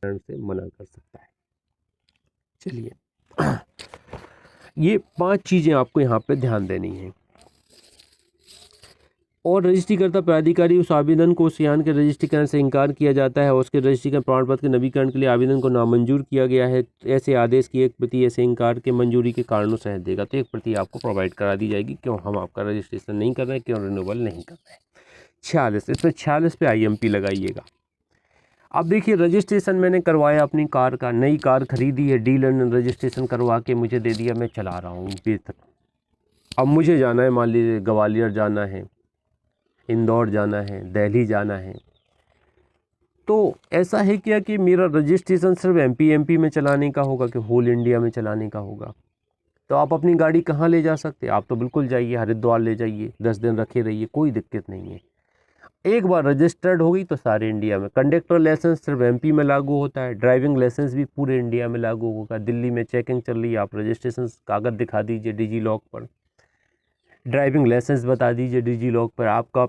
से मना कर सकता है। चलिए ये 5 चीज़ें आपको यहाँ पे ध्यान देनी है। और रजिस्ट्रीकर्ता प्राधिकारी उस आवेदन को उस यान के रजिस्ट्रीकरण से इनकार किया जाता है और उसके रजिस्ट्रीकरण प्रमाण पत्र के नवीकरण के लिए आवेदन को नामंजूर किया गया है, ऐसे आदेश की एक प्रति ऐसे इनकार के मंजूरी के कारणों सहित देगा। तो एक प्रति आपको प्रोवाइड करा दी जाएगी, क्यों हम आपका रजिस्ट्रेशन नहीं कर रहे हैं, क्यों रिन्यूअल नहीं कर रहे हैं। 46, इसमें 46 पे IMP लगाइएगा। अब देखिए रजिस्ट्रेशन मैंने करवाया अपनी कार का, नई कार खरीदी है, डीलर ने रजिस्ट्रेशन करवा के मुझे दे दिया, मैं चला रहा हूँ बेहतर। अब मुझे जाना है, मान लीजिए ग्वालियर जाना है, इंदौर जाना है, दिल्ली जाना है, तो ऐसा है क्या कि मेरा रजिस्ट्रेशन सिर्फ MP में चलाने का होगा कि होल इंडिया में चलाने का होगा? तो आप अपनी गाड़ी कहाँ ले जा सकते हैं? आप तो बिल्कुल जाइए, हरिद्वार ले जाइए, 10 दिन रखे रहिए, कोई दिक्कत नहीं है। एक बार रजिस्टर्ड हो गई तो सारे इंडिया में। कंडक्टर लाइसेंस सिर्फ MP में लागू होता है, ड्राइविंग लाइसेंस भी पूरे इंडिया में लागू होगा। दिल्ली में चेकिंग चल रही है, आप रजिस्ट्रेशन कागज़ दिखा दीजिए डिजी लॉक पर, ड्राइविंग लाइसेंस बता दीजिए डिजी लॉक पर, आपका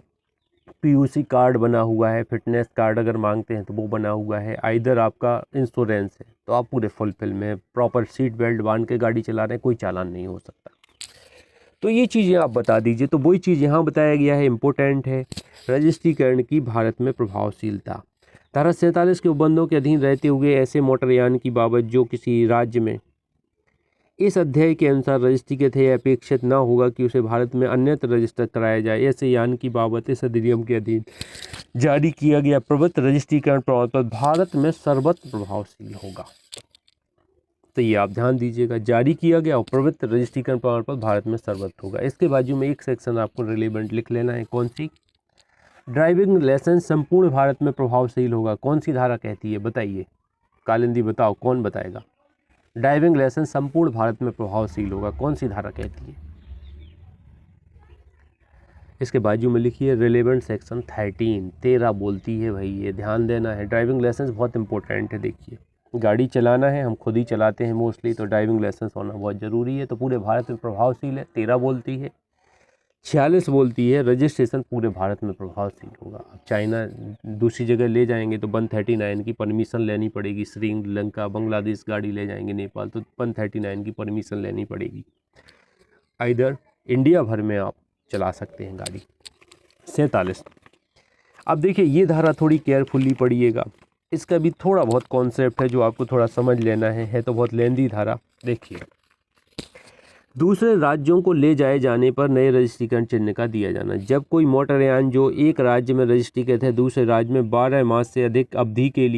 PUC कार्ड बना हुआ है, फिटनेस कार्ड अगर मांगते हैं तो वो बना हुआ है, आइदर आपका इंश्योरेंस है, तो आप पूरे फुलफिल में प्रॉपर सीट बेल्ट बांध के गाड़ी चला रहे हैं, कोई चालान नहीं हो सकता। तो ये चीज़ें आप बता दीजिए। तो वही चीज़ यहाँ बताया गया है, इम्पोर्टेंट है, रजिस्ट्रीकरण की भारत में प्रभावशीलता। धारा 47 के उपबंधों के अधीन रहते हुए ऐसे मोटरयान की बाबत जो किसी राज्य में इस अध्याय के अनुसार रजिस्ट्रीकृत है, अपेक्षित न होगा कि उसे भारत में अन्यत्र रजिस्टर कराया जाए। ऐसे यान की बाबत इस अधिनियम के अधीन जारी किया गया प्रवृत्त रजिस्ट्रीकरण प्रमाण पत्र भारत में सर्वत्र प्रभावशील होगा। तो ये आप ध्यान दीजिएगा, जारी किया गया और प्रवृत्त रजिस्ट्रीकरण प्रमाण पत्र भारत में सर्वत्र होगा। इसके बाजू में एक सेक्शन आपको रिलेवेंट लिख लेना है, कौन सी? ड्राइविंग लाइसेंस संपूर्ण भारत में प्रभावशील होगा। कौन सी धारा कहती है बताइए, कालिंदी बताओ, कौन बताएगा? ड्राइविंग लाइसेंस संपूर्ण भारत में प्रभावशील होगा, कौन सी धारा कहती है? इसके बाजू में लिखिए रिलेवेंट सेक्शन 13 बोलती है भाई, ये ध्यान देना है। ड्राइविंग लाइसेंस बहुत इंपॉर्टेंट है। देखिए गाड़ी चलाना है, हम खुद ही चलाते हैं मोस्टली, तो ड्राइविंग लाइसेंस होना बहुत ज़रूरी है। तो पूरे भारत में प्रभावशील है, 13 बोलती है। 46 बोलती है रजिस्ट्रेशन पूरे भारत में प्रभावशील होगा। अब चाइना दूसरी जगह ले जाएंगे तो 139 की परमिशन लेनी पड़ेगी, श्रीलंका बांग्लादेश गाड़ी ले जाएंगे नेपाल तो 139 की परमिशन लेनी पड़ेगी। इधर इंडिया भर में आप चला सकते हैं गाड़ी। 47, अब देखिए ये धारा थोड़ी केयरफुली पढ़िएगा, इसका भी थोड़ा बहुत कॉन्सेप्ट है जो आपको थोड़ा समझ लेना है तो बहुत लेंदी धारा। देखिए दूसरे राज्यों को ले जाए जाने पर नए रजिस्ट्रीकरण चिन्ह का दिया जाना। जब कोई मोटरयान जो एक राज्य में रजिस्ट्रीकृत है दूसरे राज्य में 12 मास से अधिक अवधि के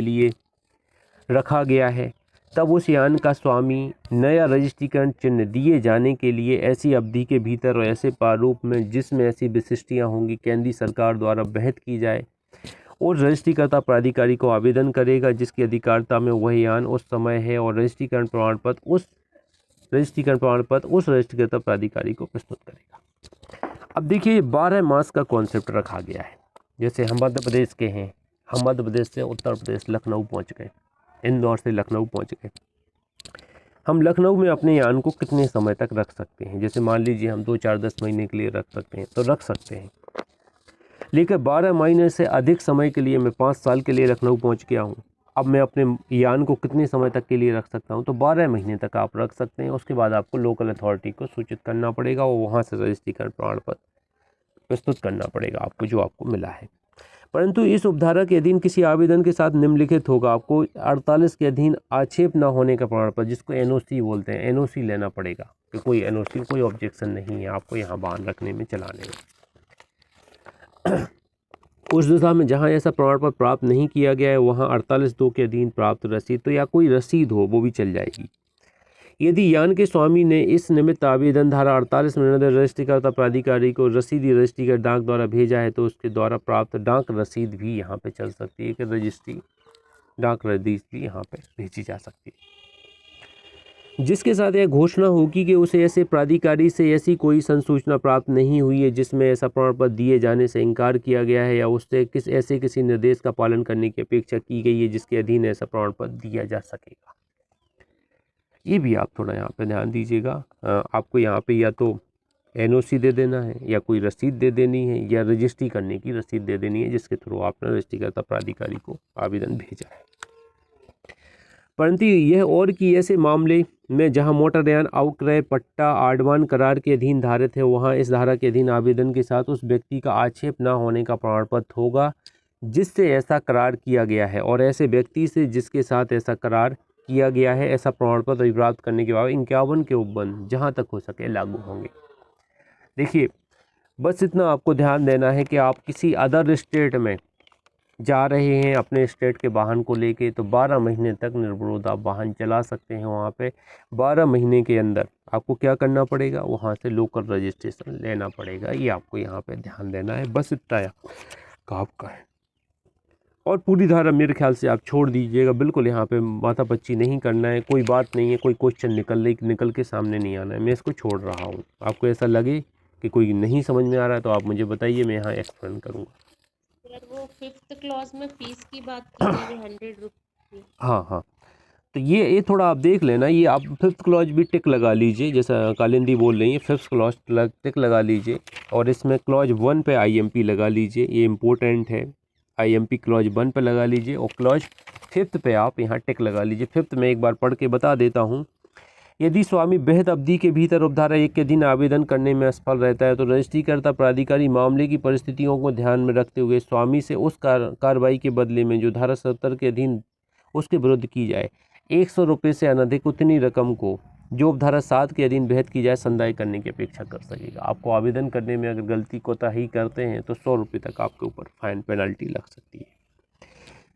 लिए रखा गया है, तब उस यान का स्वामी नया रजिस्ट्रीकरण चिन्ह दिए जाने के लिए ऐसी अवधि के भीतर और ऐसे प्रारूप में जिसमें ऐसी विशिष्टियाँ होंगी केंद्रीय सरकार द्वारा बहत की जाए और रजिस्ट्रीकर्ता प्राधिकारी को आवेदन करेगा जिसकी अधिकारिता में वह यान उस समय है और रजिस्ट्रीकरण प्रमाण पत्र उस रजिस्ट्रीकर्ता प्राधिकारी को प्रस्तुत करेगा। अब देखिए 12 मास का कॉन्सेप्ट रखा गया है। जैसे हम मध्य प्रदेश के हैं, हम मध्य प्रदेश से उत्तर प्रदेश लखनऊ पहुंच गए, इंदौर से लखनऊ पहुंच गए, हम लखनऊ में अपने यान को कितने समय तक रख सकते हैं? जैसे मान लीजिए हम 2-4-10 महीने के लिए रख सकते हैं तो रख सकते हैं, लेकिन 12 महीने से अधिक समय के लिए, मैं 5 साल के लिए लखनऊ पहुंच गया हूं, अब मैं अपने यान को कितने समय तक के लिए रख सकता हूं? तो 12 महीने तक आप रख सकते हैं। उसके बाद आपको लोकल अथॉरिटी को सूचित करना पड़ेगा और वहां से रजिस्ट्रीकरण प्रमाण पत्र प्रस्तुत करना पड़ेगा आपको जो आपको मिला है। परंतु इस उपधारा के अधीन किसी आवेदन के साथ निम्नलिखित होगा, आपको 48 के अधीन आक्षेप न होने का प्रमाण पत्र, जिसको NOC बोलते हैं, NOC लेना पड़ेगा कि कोई NOC, कोई ऑब्जेक्शन नहीं है आपको यहाँ वाहन रखने में, चलाने में। उस दिशा में जहाँ ऐसा प्रमाण पत्र प्राप्त नहीं किया गया है वहाँ 48(2) के अधीन प्राप्त रसीद, तो या कोई रसीद हो वो भी चल जाएगी। यदि यान के स्वामी ने इस निमित्त आवेदन धारा 48 में रजिस्ट्रीकर्ता प्राधिकारी को रसीदी रजिस्ट्री कर डाक द्वारा भेजा है तो उसके द्वारा प्राप्त डाक रसीद भी यहाँ पे चल सकती है कि रजिस्ट्री डाक रसीद भी यहाँ पे भेजी जा सकती है, जिसके साथ यह घोषणा होगी कि उसे ऐसे प्राधिकारी से ऐसी कोई संसूचना प्राप्त नहीं हुई है जिसमें ऐसा प्रमाण पत्र दिए जाने से इनकार किया गया है या उससे किसी निर्देश का पालन करने की अपेक्षा की गई है जिसके अधीन ऐसा प्रमाण पत्र दिया जा सकेगा। ये भी आप थोड़ा यहाँ पे ध्यान दीजिएगा। आपको यहाँ पे या तो एनओसी दे देना है या कोई रसीद दे देनी है या रजिस्ट्री करने की रसीद दे देनी है जिसके थ्रू आपने रजिस्ट्रीकर्ता प्राधिकारी को आवेदन भेजा है। परंतु यह और कि ऐसे मामले में जहां मोटरयान अवक्रय पट्टा आडवान करार के अधीन धारित है वहां इस धारा के अधीन आवेदन के साथ उस व्यक्ति का आक्षेप न होने का प्रमाण पत्र होगा जिससे ऐसा करार किया गया है, और ऐसे व्यक्ति से जिसके साथ ऐसा करार किया गया है ऐसा प्रमाण पत्र प्राप्त करने के बाद 51 के उपबंध जहाँ तक हो सके लागू होंगे। देखिए, बस इतना आपको ध्यान देना है कि आप किसी अदर स्टेट में जा रहे हैं अपने स्टेट के वाहन को लेके तो 12 महीने तक निर्विरोध आप वाहन चला सकते हैं। वहाँ पे 12 महीने के अंदर आपको क्या करना पड़ेगा, वहाँ से लोकल रजिस्ट्रेशन लेना पड़ेगा। ये आपको यहाँ पे ध्यान देना है। बस इतना आपका है, और पूरी धारा मेरे ख्याल से आप छोड़ दीजिएगा, बिल्कुल यहाँ पे माथापच्ची नहीं करना है। कोई बात नहीं है, कोई क्वेश्चन निकल के सामने नहीं आना है। मैं इसको छोड़ रहा हूँ। आपको ऐसा लगे कि कोई नहीं समझ में आ रहा है तो आप मुझे बताइए, मैं यहाँ एक्सप्लेन करूँगा। वो 5th क्लॉज में फीस की बात की जाएगी 100 रुपये। हाँ, तो ये थोड़ा आप देख लेना। ये आप 5th क्लॉज भी टिक लगा लीजिए, जैसा कालिंदी बोल रही है 5th क्लॉज टिक लगा लीजिए, और इसमें क्लॉज 1 पे IMP लगा लीजिए। ये इम्पोर्टेंट है। IMP क्लॉज 1 पे लगा लीजिए और क्लॉज 5th पे आप यहाँ टिक लगा लीजिए। 5th में एक बार पढ़ के बता देता हूँ। यदि स्वामी बेहद अवधि के भीतर उपधारा 1 के अधीन आवेदन करने में असफल रहता है तो रजिस्ट्रीकर्ता प्राधिकारी मामले की परिस्थितियों को ध्यान में रखते हुए स्वामी से उस कार्रवाई के बदले में जो धारा 70 के अधीन उसके विरुद्ध की जाए 100 रुपये से अनधिक उतनी रकम को जो उपधारा 7 के अधीन बेहद की जाए संदाय करने की अपेक्षा कर सकेगा। आपको आवेदन करने में अगर गलती कोताही करते हैं तो 100 रुपये तक आपके ऊपर फाइन पेनल्टी लग सकती है।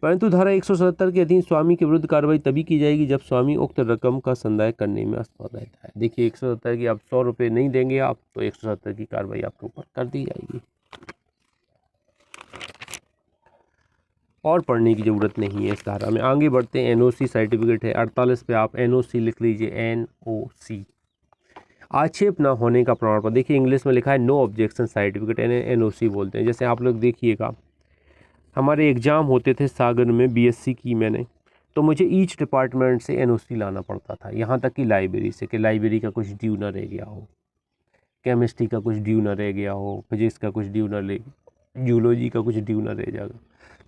परंतु धारा 177 के अधीन स्वामी के विरुद्ध कार्रवाई तभी की जाएगी जब स्वामी उक्त रकम का संदाय करने में असफल रहता है। देखिए, 170 की आप 100 रुपये नहीं देंगे आप तो 170 की कार्रवाई आपके ऊपर कर दी जाएगी, और पढ़ने की ज़रूरत नहीं है इस धारा में। आगे बढ़ते हैं। NOC सर्टिफिकेट है 48 पे आप NOC लिख लीजिए। NOC आक्षेप ना होने का प्रमाण पत्र। देखिए, इंग्लिश में लिखा है नो ऑब्जेक्शन सर्टिफिकेट, NOC बोलते हैं। जैसे आप लोग देखिएगा, हमारे एग्ज़ाम होते थे सागर में, BSc की मैंने, तो मुझे ईच डिपार्टमेंट से NOC लाना पड़ता था, यहाँ तक कि लाइब्रेरी से, कि लाइब्रेरी का कुछ ड्यू ना रह गया हो, केमिस्ट्री का कुछ ड्यू ना रह गया हो, फिजिक्स का कुछ ड्यू ना रह, जूलॉजी का कुछ ड्यू ना रह जाएगा।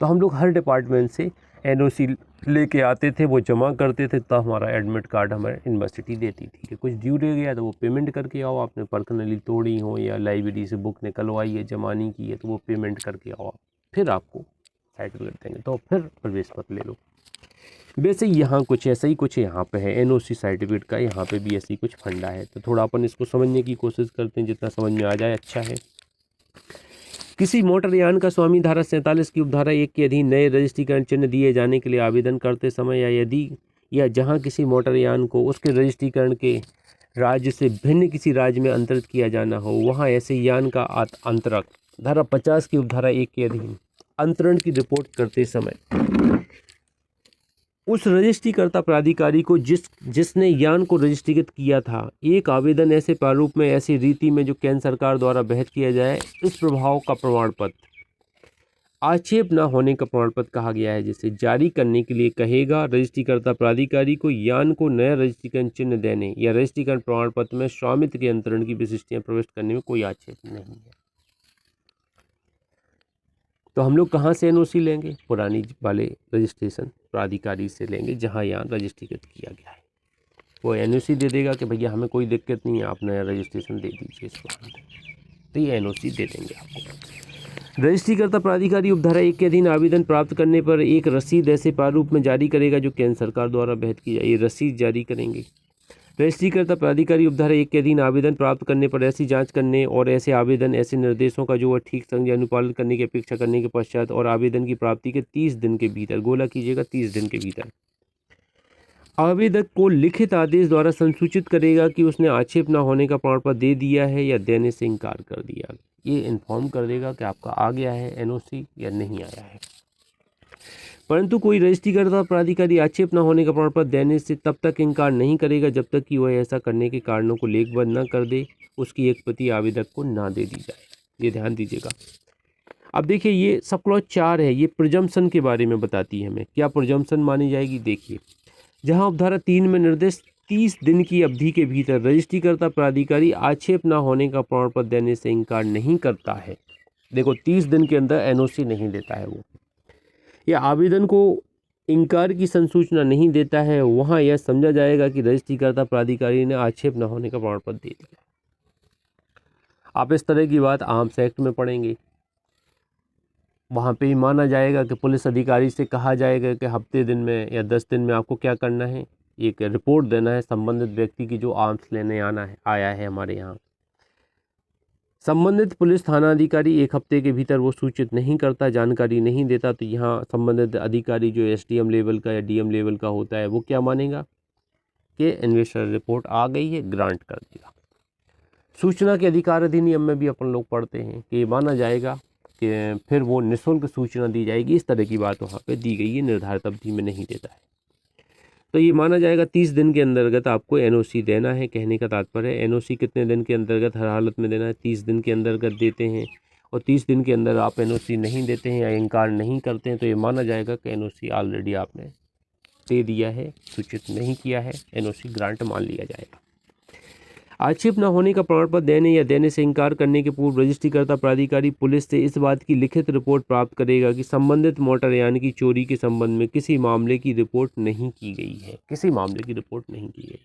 तो हम लोग हर डिपार्टमेंट से NOC लेके आते थे, वो जमा करते थे, तब हमारा एडमिट कार्ड हमारे यूनिवर्सिटी देती थी कि कुछ ड्यू रह गया तो वो पेमेंट करके आओ। आपने पर्सनली तोड़ी हो या लाइब्रेरी से बुक निकलवाई है, जमा नहीं की है, तो वो पेमेंट करके आओ, फिर आपको सर्टिफिकेट देंगे, तो फिर प्रवेश पत्र ले लो। वैसे यहाँ कुछ ऐसा ही कुछ यहाँ पे है NOC सर्टिफिकेट का, यहाँ पे भी ऐसी कुछ फंडा है। तो थोड़ा अपन इसको समझने की कोशिश करते हैं, जितना समझ में आ जाए अच्छा है। किसी मोटरयान का स्वामी धारा 47 की उपधारा 1 के अधीन नए रजिस्ट्रीकरण चिन्ह दिए जाने के लिए आवेदन करते समय या जहाँ किसी मोटरयान को उसके रजिस्ट्रीकरण के राज्य से भिन्न किसी राज्य में अंतरित किया जाना हो, वहाँ ऐसे यान का अंतरक धारा 50 की उपधारा 1 के अधीन अंतरण की रिपोर्ट करते समय उस रजिस्ट्रीकर्ता प्राधिकारी को जिसने यान को रजिस्ट्रीकृत किया था एक आवेदन ऐसे प्रारूप में ऐसी रीति में जो केंद्र सरकार द्वारा बहस किया जाए, इस प्रभाव का प्रमाण पत्र आक्षेप न होने का प्रमाण पत्र कहा गया है, जिसे जारी करने के लिए कहेगा रजिस्ट्रीकर्ता प्राधिकारी को यान को नया रजिस्ट्रीकरण चिन्ह देने या रजिस्ट्रीकरण प्रमाण पत्र में स्वामित्व के अंतरण की विशिष्टियां प्रविष्ट करने में कोई आक्षेप नहीं है। तो हम लोग कहाँ से NOC लेंगे? पुरानी वाले रजिस्ट्रेशन प्राधिकारी से लेंगे जहाँ यान रजिस्ट्रीकृत किया गया है। वो NOC दे देगा कि भैया हमें कोई दिक्कत नहीं है, आप नया रजिस्ट्रेशन दे दीजिए इस वाहन को, तो ये NOC दे देंगे आपको। रजिस्ट्रीकर्ता प्राधिकारी उपधारा 1 के अधीन आवेदन प्राप्त करने पर एक रसीद ऐसे प्रारूप में जारी करेगा जो केंद्र सरकार द्वारा बहस की जाए। ये रसीद जारी करेंगे। रजिस्ट्रीकर्ता प्राधिकारी उपधारा 1 के अधीन आवेदन प्राप्त करने पर ऐसी जांच करने और ऐसे आवेदन ऐसे निर्देशों का जो वह ठीक संग अनुपालन करने की अपेक्षा करने के पश्चात और आवेदन की प्राप्ति के 30 दिन के भीतर, गोला कीजिएगा 30 दिन के भीतर, आवेदक को लिखित आदेश द्वारा संसूचित करेगा कि उसने आक्षेप न होने का प्रमाण पत्र दे दिया है या देने से इनकार कर दिया। ये इन्फॉर्म कर देगा कि आपका आ गया है NOC या नहीं आया है। परंतु कोई रजिस्ट्रीकर्ता प्राधिकारी आक्षेप न होने का प्रमाण पत्र देने से तब तक इनकार नहीं करेगा जब तक कि वह ऐसा करने के कारणों को लेखबद्ध न कर दे, उसकी एक प्रति आवेदक को ना दे दी जाए। ये ध्यान दीजिएगा। अब देखिए, ये सब क्लॉज 4 है, ये प्रिजम्पशन के बारे में बताती है हमें। क्या प्रिजम्पशन मानी जाएगी? देखिए, जहाँ उपधारा 3 में निर्दिष्ट 30 दिन की अवधि के भीतर रजिस्ट्रीकर्ता प्राधिकारी आक्षेप न होने का प्रमाण पत्र देने से इनकार नहीं करता है। देखो 30 दिन के अंदर एनओसी नहीं देता है वो, या आवेदन को इनकार की संसूचना नहीं देता है, वहाँ यह समझा जाएगा कि रजिस्ट्रीकर्ता प्राधिकारी ने आक्षेप न होने का प्रमाण पत्र दे दिया। आप इस तरह की बात आर्म्स एक्ट में पढ़ेंगे, वहाँ पे ही माना जाएगा कि पुलिस अधिकारी से कहा जाएगा कि हफ्ते दिन में या 10 दिन में आपको क्या करना है, एक रिपोर्ट देना है संबंधित व्यक्ति की जो आर्म्स लेने आया है हमारे यहाँ। संबंधित पुलिस थाना अधिकारी 1 हफ्ते के भीतर वो सूचित नहीं करता, जानकारी नहीं देता, तो यहाँ संबंधित अधिकारी जो एसडीएम लेवल का या डीएम लेवल का होता है वो क्या मानेगा कि इन्वेस्टर रिपोर्ट आ गई है, ग्रांट कर दिया। सूचना के अधिकार अधिनियम में भी अपन लोग पढ़ते हैं कि माना जाएगा कि फिर वो निःशुल्क सूचना दी जाएगी, इस तरह की बात वहाँ पे दी गई है, निर्धारित अवधि में नहीं देता है। तो ये माना जाएगा 30 दिन के अंतर्गत आपको एनओसी देना है। कहने का तात्पर्य है एनओसी कितने दिन के अंतर्गत हर हालत में देना है, 30 दिन के अंतर्गत देते हैं, और 30 दिन के अंदर आप एनओसी नहीं देते हैं या इनकार नहीं करते हैं तो ये माना जाएगा कि एनओसी ऑलरेडी आपने दे दिया है, सूचित नहीं किया है, एनओसी ग्रांट मान लिया जाएगा। आक्षेप न होने का प्रमाण पत्र देने या देने से इनकार करने के पूर्व रजिस्ट्रीकर्ता प्राधिकारी पुलिस से इस बात की लिखित रिपोर्ट प्राप्त करेगा कि संबंधित मोटरयान की चोरी के संबंध में किसी मामले की रिपोर्ट नहीं की गई है, किसी मामले की रिपोर्ट नहीं की गई,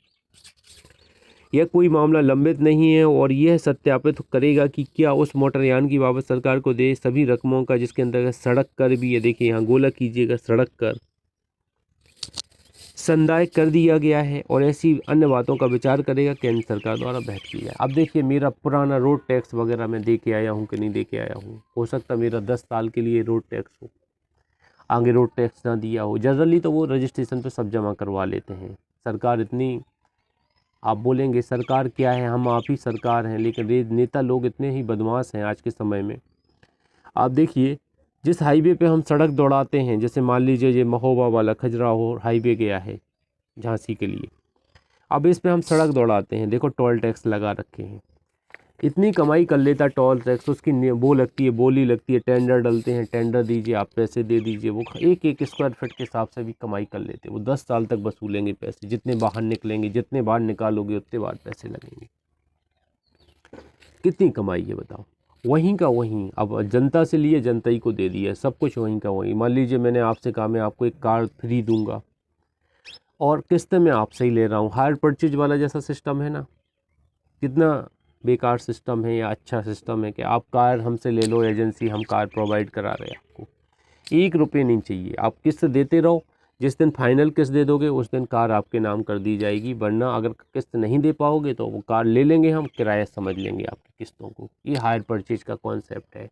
यह कोई मामला लंबित नहीं है, और यह सत्यापित करेगा कि क्या उस मोटरयान की बाबत सरकार को दे सभी रकमों का, जिसके अंतर्गत सड़क कर भी है, देखिए यहाँ गोला कीजिएगा, सड़क कर संदाय कर दिया गया है, और ऐसी अन्य बातों का विचार करेगा केंद्र सरकार द्वारा वहन की जाए। अब देखिए मेरा पुराना रोड टैक्स वगैरह मैं दे के आया हूँ कि नहीं दे के आया हूँ, हो सकता मेरा 10 साल के लिए रोड टैक्स हो, आगे रोड टैक्स ना दिया हो। जनरली तो वो रजिस्ट्रेशन पे सब जमा करवा लेते हैं। सरकार इतनी, आप बोलेंगे सरकार क्या है, हम आप ही सरकार हैं, लेकिन नेता लोग इतने ही बदमाश हैं आज के समय में। आप देखिए जिस हाईवे पे हम सड़क दौड़ाते हैं, जैसे मान लीजिए ये महोबा वाला खजुराहो हाईवे गया है झांसी के लिए, अब इस पे हम सड़क दौड़ाते हैं, देखो टोल टैक्स लगा रखे हैं, इतनी कमाई कर लेता टोल टैक्स, उसकी वो लगती है, बोली लगती है, टेंडर डलते हैं, टेंडर दीजिए आप पैसे दे दीजिए, वो एक स्क्वायर फीट के हिसाब से भी कमाई कर लेते हैं। वो 10 साल तक वसूलेंगे पैसे, जितने बाहर निकलेंगे, जितने बाहर निकालोगे उतने बार पैसे लगेंगे। कितनी कमाई है बताओ, वहीं का वहीं। अब जनता से लिए जनता ही को दे दिया, सब कुछ वहीं का वहीं। मान लीजिए मैंने आपसे कहा मैं आपको एक कार फ्री दूंगा और किस्त में आपसे ही ले रहा हूँ, हायर परचेज वाला जैसा सिस्टम है ना, कितना बेकार सिस्टम है या अच्छा सिस्टम है कि आप कार हमसे ले लो, एजेंसी हम कार प्रोवाइड करा रहे हैं आपको, 1 रुपये नहीं चाहिए, आप किस्त देते रहो, जिस दिन फाइनल किस्त दे दोगे उस दिन कार आपके नाम कर दी जाएगी, वरना अगर किस्त नहीं दे पाओगे तो वो कार ले लेंगे हम, किराया समझ लेंगे आपकी किस्तों को। ये हायर परचेज का कॉन्सेप्ट है।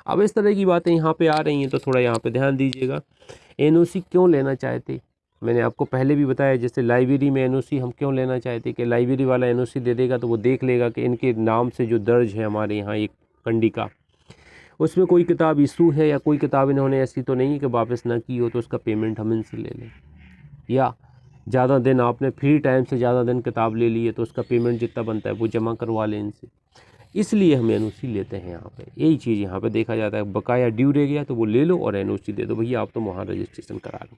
अब इस तरह की बातें यहाँ पे आ रही हैं तो थोड़ा यहाँ पे ध्यान दीजिएगा। एनओसी क्यों लेना चाहते, मैंने आपको पहले भी बताया, जैसे लाइब्रेरी में एनओसी हम क्यों लेना चाहते कि लाइब्रेरी वाला एनओसी दे देगा तो वो देख लेगा कि इनके नाम से जो दर्ज है हमारे यहाँ एक कंडिका, उसमें कोई किताब इशू है या कोई किताब इन्होंने ऐसी तो नहीं कि वापस ना की हो, तो उसका पेमेंट हम इनसे ले लें। या ज़्यादा दिन आपने फ्री टाइम से ज़्यादा दिन किताब ले ली है तो उसका पेमेंट जितना बनता है वो जमा करवा लें इनसे। इसलिए हम एनओसी लेते हैं यहाँ पे, यही चीज़ यहाँ पे देखा जाता है। बकाया ड्यू रह गया तो वो ले लो और एनओसी दे दो, भैया आप तो वहाँ रजिस्ट्रेशन करा लो।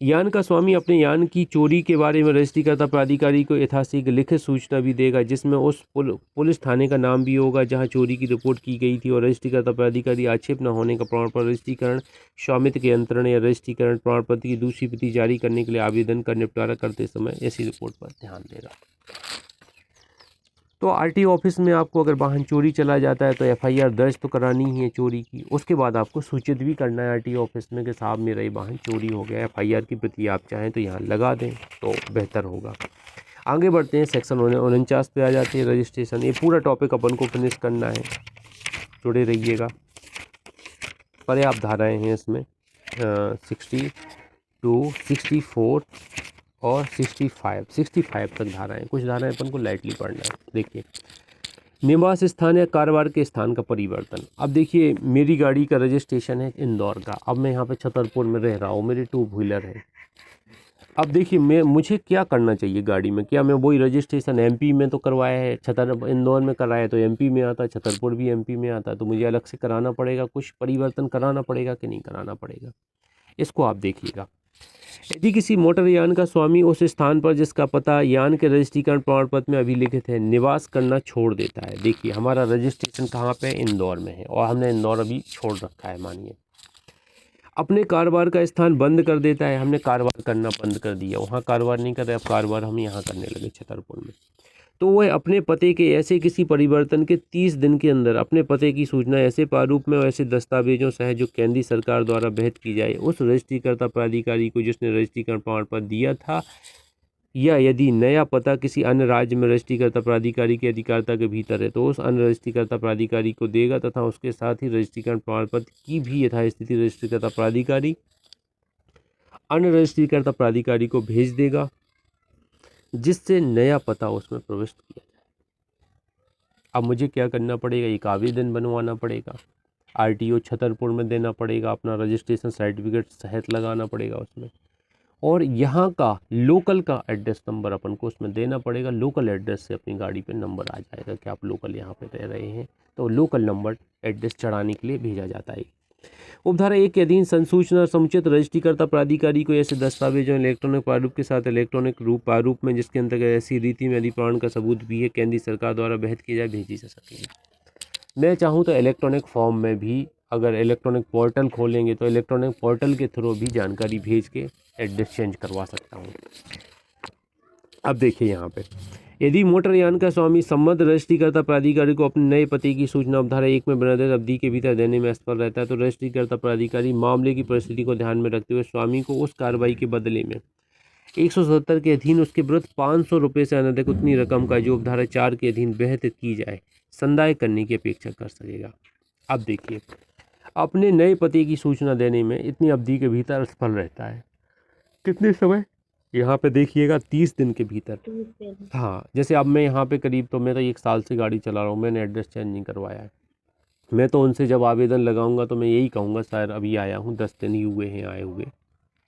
यान का स्वामी अपने यान की चोरी के बारे में रजिस्ट्रीकर्ता प्राधिकारी को यथाशीघ्र लिखित सूचना भी देगा, जिसमें उस पुलिस थाने का नाम भी होगा जहां चोरी की रिपोर्ट की गई थी, और रजिस्ट्रीकर्ता प्राधिकारी आक्षेप न होने का प्रमाण पत्र, रजिस्ट्रीकरण स्वामित्व के अंतरण या रजिस्ट्रीकरण प्रमाण पत्र की दूसरी प्रति जारी करने के लिए आवेदन का निपटारा करते समय ऐसी रिपोर्ट पर ध्यान देगा। तो आरटीओ ऑफिस में आपको अगर वाहन चोरी चला जाता है तो एफआईआर दर्ज तो करानी ही है चोरी की, उसके बाद आपको सूचित भी करना है आरटीओ ऑफिस में कि साहब मेरा ये वाहन चोरी हो गया। एफआईआर की प्रति आप चाहें तो यहाँ लगा दें तो बेहतर होगा। आगे बढ़ते हैं, सेक्शन 49 पे आ जाते हैं रजिस्ट्रेशन। ये पूरा टॉपिक अपन को फिनिश करना है, जुड़े रहिएगा। पर्याप्त धाराएँ हैं इसमें, 62, 64 और 65 तक धाराएं। कुछ धाराएं अपन को लाइटली पढ़ना है। देखिए, निवास स्थान या कारोबार के स्थान का परिवर्तन। अब देखिए मेरी गाड़ी का रजिस्ट्रेशन है इंदौर का, अब मैं यहाँ पे छतरपुर में रह रहा हूँ, मेरी 2 व्हीलर है। अब देखिए मुझे क्या करना चाहिए गाड़ी में, क्या मैं वही रजिस्ट्रेशन एमपी में तो करवाया है, इंदौर में कराया तो एमपी में आता, छतरपुर भी एमपी में आता, तो मुझे अलग से कराना पड़ेगा, कुछ परिवर्तन कराना पड़ेगा कि नहीं कराना पड़ेगा, इसको आप देखिएगा। यदि किसी मोटर यान का स्वामी उस स्थान पर जिसका पता यान के रजिस्ट्रीकरण प्रमाण पत्र में अभिलिखित है निवास करना छोड़ देता है, देखिए हमारा रजिस्ट्रेशन कहाँ पे है, इंदौर में है और हमने इंदौर अभी छोड़ रखा है, मानिए अपने कारोबार का स्थान बंद कर देता है, हमने कारोबार करना बंद कर दिया, वहाँ कारोबार नहीं कर रहे, अब कारोबार हम यहाँ करने लगे छतरपुर में, तो वह अपने पते के ऐसे किसी परिवर्तन के 30 दिन के अंदर अपने पते की सूचना ऐसे प्रारूप में और ऐसे दस्तावेजों सहित जो केंद्रीय सरकार द्वारा वहत की जाए उस रजिस्ट्रीकर्ता प्राधिकारी को जिसने रजिस्ट्रीकरण प्रमाण पत्र दिया था, या यदि नया पता किसी अन्य राज्य में रजिस्ट्रीकर्ता प्राधिकारी की अधिकारिता के भीतर है तो उस अन्य रजिस्ट्रीकर्ता प्राधिकारी को देगा तथा उसके साथ ही रजिस्ट्रीकरण प्रमाण पत्र की भी यथास्थिति रजिस्ट्रीकर्ता प्राधिकारी अन्य रजिस्ट्रीकर्ता प्राधिकारी को भेज देगा जिससे नया पता उसमें प्रविष्ट किया जाए। अब मुझे क्या करना पड़ेगा, एक आवेदन बनवाना पड़ेगा, आरटीओ छतरपुर में देना पड़ेगा, अपना रजिस्ट्रेशन सर्टिफिकेट सहित लगाना पड़ेगा उसमें, और यहाँ का लोकल का एड्रेस नंबर अपन को उसमें देना पड़ेगा। लोकल एड्रेस से अपनी गाड़ी पे नंबर आ जाएगा कि आप लोकल यहाँ पे रह रहे हैं, तो लोकल नंबर एड्रेस चढ़ाने के लिए भेजा जाता है। उपधारा 1 के अधीन संसूचना समुचित रजिस्ट्रीकर्ता प्राधिकारी को ऐसे दस्तावेजों इलेक्ट्रॉनिक प्रारूप के साथ इलेक्ट्रॉनिक प्रारूप में जिसके अंतर्गत ऐसी रीति में यदि प्रमाण का सबूत भी है केंद्रीय सरकार द्वारा वहत किया जाए भेजी जा सकेगी। मैं चाहूँ तो इलेक्ट्रॉनिक फॉर्म में भी, अगर इलेक्ट्रॉनिक पोर्टल खोलेंगे तो इलेक्ट्रॉनिक पोर्टल के थ्रू भी जानकारी भेज के एड्रेस चेंज करवा सकता हूँ। अब देखिए यहाँ पे, यदि मोटर यान का स्वामी संबद्ध रजिस्ट्रीकर्ता प्राधिकारी को अपने नए पते की सूचना उपधारा 1 में निर्धारित अवधि के भीतर देने में असफल रहता है तो रजिस्ट्रीकर्ता प्राधिकारी मामले की परिस्थिति को ध्यान में रखते हुए स्वामी को उस कार्रवाई के बदले में 177 के अधीन उसके विरुद्ध 500 रुपये से अनधिक उतनी रकम का जो उपधारा 4 के अधीन वहत की जाए संदाय करने की अपेक्षा कर सकेगा। अब देखिए, अपने नए पते की सूचना देने में इतनी अवधि के भीतर असफल रहता है, कितने समय, यहाँ पे देखिएगा 30 दिन के भीतर। हाँ, जैसे अब मैं यहाँ पे करीब, तो मैं तो 1 साल से गाड़ी चला रहा हूँ, मैंने एड्रेस चेंज नहीं करवाया है। मैं तो उनसे जब आवेदन लगाऊंगा तो मैं यही कहूँगा, सर अभी आया हूँ, 10 दिन ही हुए हैं आए हुए,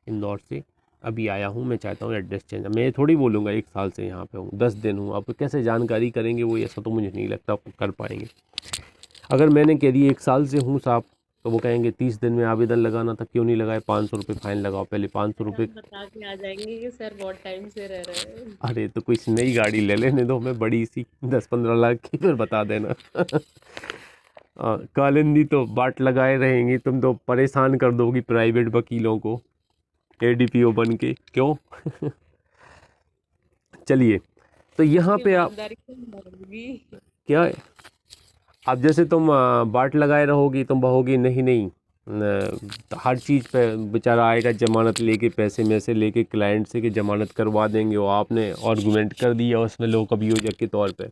इंदौर से अभी आया हूँ, मैं चाहता हूँ एड्रेस चेंज। मैं थोड़ी बोलूँगा 1 साल से यहाँ पे हूँ, 10 दिन हूँ, अब कैसे जानकारी करेंगे वो, ऐसा तो मुझे नहीं लगता कर पाएंगे। अगर मैंने कह दिया 1 साल से हूँ साहब, तो वो कहेंगे 30 दिन में आवेदन लगाना था, क्यों नहीं लगाए, 500 रुपये फाइन लगाओ, पहले 500 रुपये बता के आ जाएंगे कि सर बहुत टाइम से रह रहे हैं। अरे तो कोई नई गाड़ी ले लेने दो हमें, बड़ी सी 10-15 लाख की, फिर बता देना। कालिंदी तो बाट लगाए रहेंगी, तुम तो परेशान कर दोगी प्राइवेट वकीलों को एडीपीओ बन के, क्यों? चलिए, तो यहाँ पे आप क्या है, अब जैसे तुम बाट लगाए रहोगी, तुम बहोगी नहीं नहीं, हर चीज़ पे बेचारा आएगा जमानत लेके, पैसे में से लेके क्लाइंट से कि जमानत करवा देंगे, वो आपने आर्गूमेंट कर दिया उसमें लोक अभियोजक के तौर पे,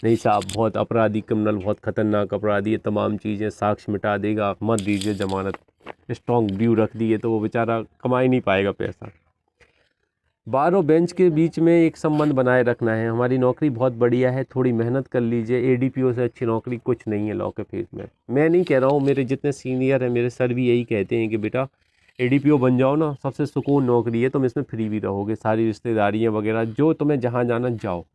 नहीं साहब बहुत अपराधी, क्रिमिनल, बहुत खतरनाक अपराधी है, तमाम चीज़ें, साक्ष्य मिटा देगा, मत दीजिए जमानत, स्ट्रॉन्ग ड्यू रख दिए, तो वो बेचारा कमा ही नहीं पाएगा पैसा। बार और बेंच के बीच में एक संबंध बनाए रखना है। हमारी नौकरी बहुत बढ़िया है, थोड़ी मेहनत कर लीजिए, एडीपीओ से अच्छी नौकरी कुछ नहीं है लॉ के फील्ड में। मैं नहीं कह रहा हूँ, मेरे जितने सीनियर हैं, मेरे सर भी यही कहते हैं कि बेटा एडीपीओ बन जाओ ना, सबसे सुकून नौकरी है, तुम इसमें फ्री भी रहोगे, सारी रिश्तेदारियाँ वगैरह जो तुम्हें जहाँ जाना जाओ।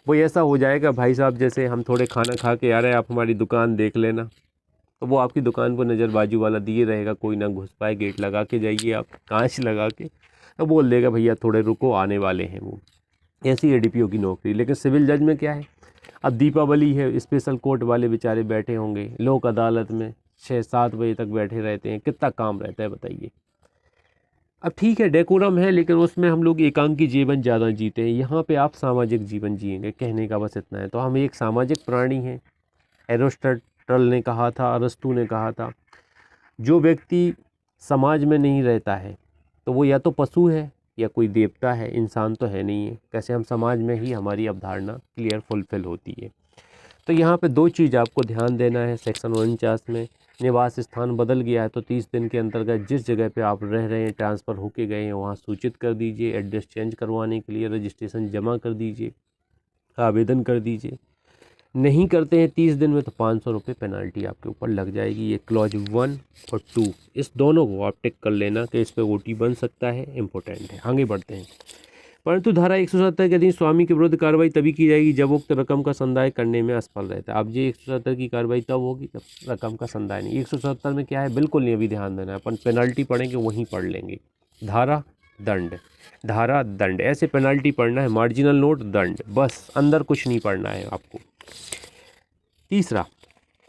वो ऐसा हो जाएगा भाई साहब, जैसे हम थोड़े खाना खा के आ रहे हैं, आप हमारी दुकान देख लेना, तो वो आपकी दुकान को नज़र बाजू वाला दिए रहेगा, कोई ना घुस पाए, गेट लगा के जाइए आप, कांच लगा के, तो बोल देगा भैया थोड़े रुको, आने वाले हैं वो। ऐसी एडीपीओ की नौकरी। लेकिन सिविल जज में क्या है, अब दीपावली है, स्पेशल कोर्ट वाले बेचारे बैठे होंगे, लोक अदालत में 6-7 बजे तक बैठे रहते हैं, कितना काम रहता है बताइए। अब ठीक है डेकोरम है, लेकिन उसमें हम लोग एकांकी जीवन ज़्यादा जीते हैं, यहाँ पे आप सामाजिक जीवन जिएंगे, कहने का बस इतना है। तो हम एक सामाजिक प्राणी हैं, एरिस्टोटल ने कहा था, अरस्तु ने कहा था, जो व्यक्ति समाज में नहीं रहता है तो वो या तो पशु है या कोई देवता है, इंसान तो है नहीं है। कैसे हम समाज में ही हमारी अवधारणा क्लियर फुलफिल होती है। तो यहाँ पे 2 चीज़ आपको ध्यान देना है। सेक्शन 49 में निवास स्थान बदल गया है तो 30 दिन के अंतर्गत जिस जगह पे आप रह रहे हैं, ट्रांसफ़र होके गए हैं, वहाँ सूचित कर दीजिए। एड्रेस चेंज करवाने के लिए रजिस्ट्रेशन जमा कर दीजिए, आवेदन कर दीजिए। नहीं करते हैं 30 दिन में तो 500 रुपये पेनल्टी आपके ऊपर लग जाएगी। ये क्लॉज 1 और 2 इस दोनों को आप टिक कर लेना कि इस पर ओटी बन सकता है, इम्पोर्टेंट है। आगे बढ़ते हैं। परंतु धारा 170 के अधीन स्वामी के विरुद्ध कार्रवाई तभी की जाएगी जब उक्त रकम का संदाय करने में असफल रहता है। अब ये 170 की कार्रवाई तब होगी जब रकम का संदाय नहीं। 170 में क्या है, बिल्कुल नहीं अभी ध्यान देना है, अपन पेनल्टी पढ़ेंगे वहीं पढ़ लेंगे। धारा दंड, धारा दंड, ऐसे पेनल्टी पढ़ना है, मार्जिनल नोट दंड, बस अंदर कुछ नहीं पढ़ना है आपको। तीसरा,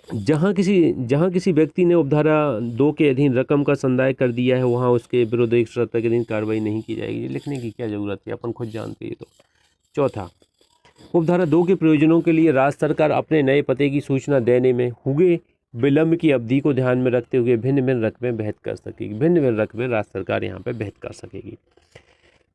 जहाँ किसी व्यक्ति ने उपधारा 2 के अधीन रकम का संदाय कर दिया है वहाँ उसके विरुद्ध एक शर्त के अधीन कार्रवाई नहीं की जाएगी। ये लिखने की क्या ज़रूरत है, अपन खुद जानते हैं। तो चौथा, उपधारा 2 के प्रयोजनों के लिए राज्य सरकार अपने नए पते की सूचना देने में हुए विलंब की अवधि को ध्यान में रखते हुए भिन्न भिन्न रकमें वहन कर सकेगी। भिन्न भिन्न रकमें राज्य सरकार यहाँ पे वहन कर सकेगी।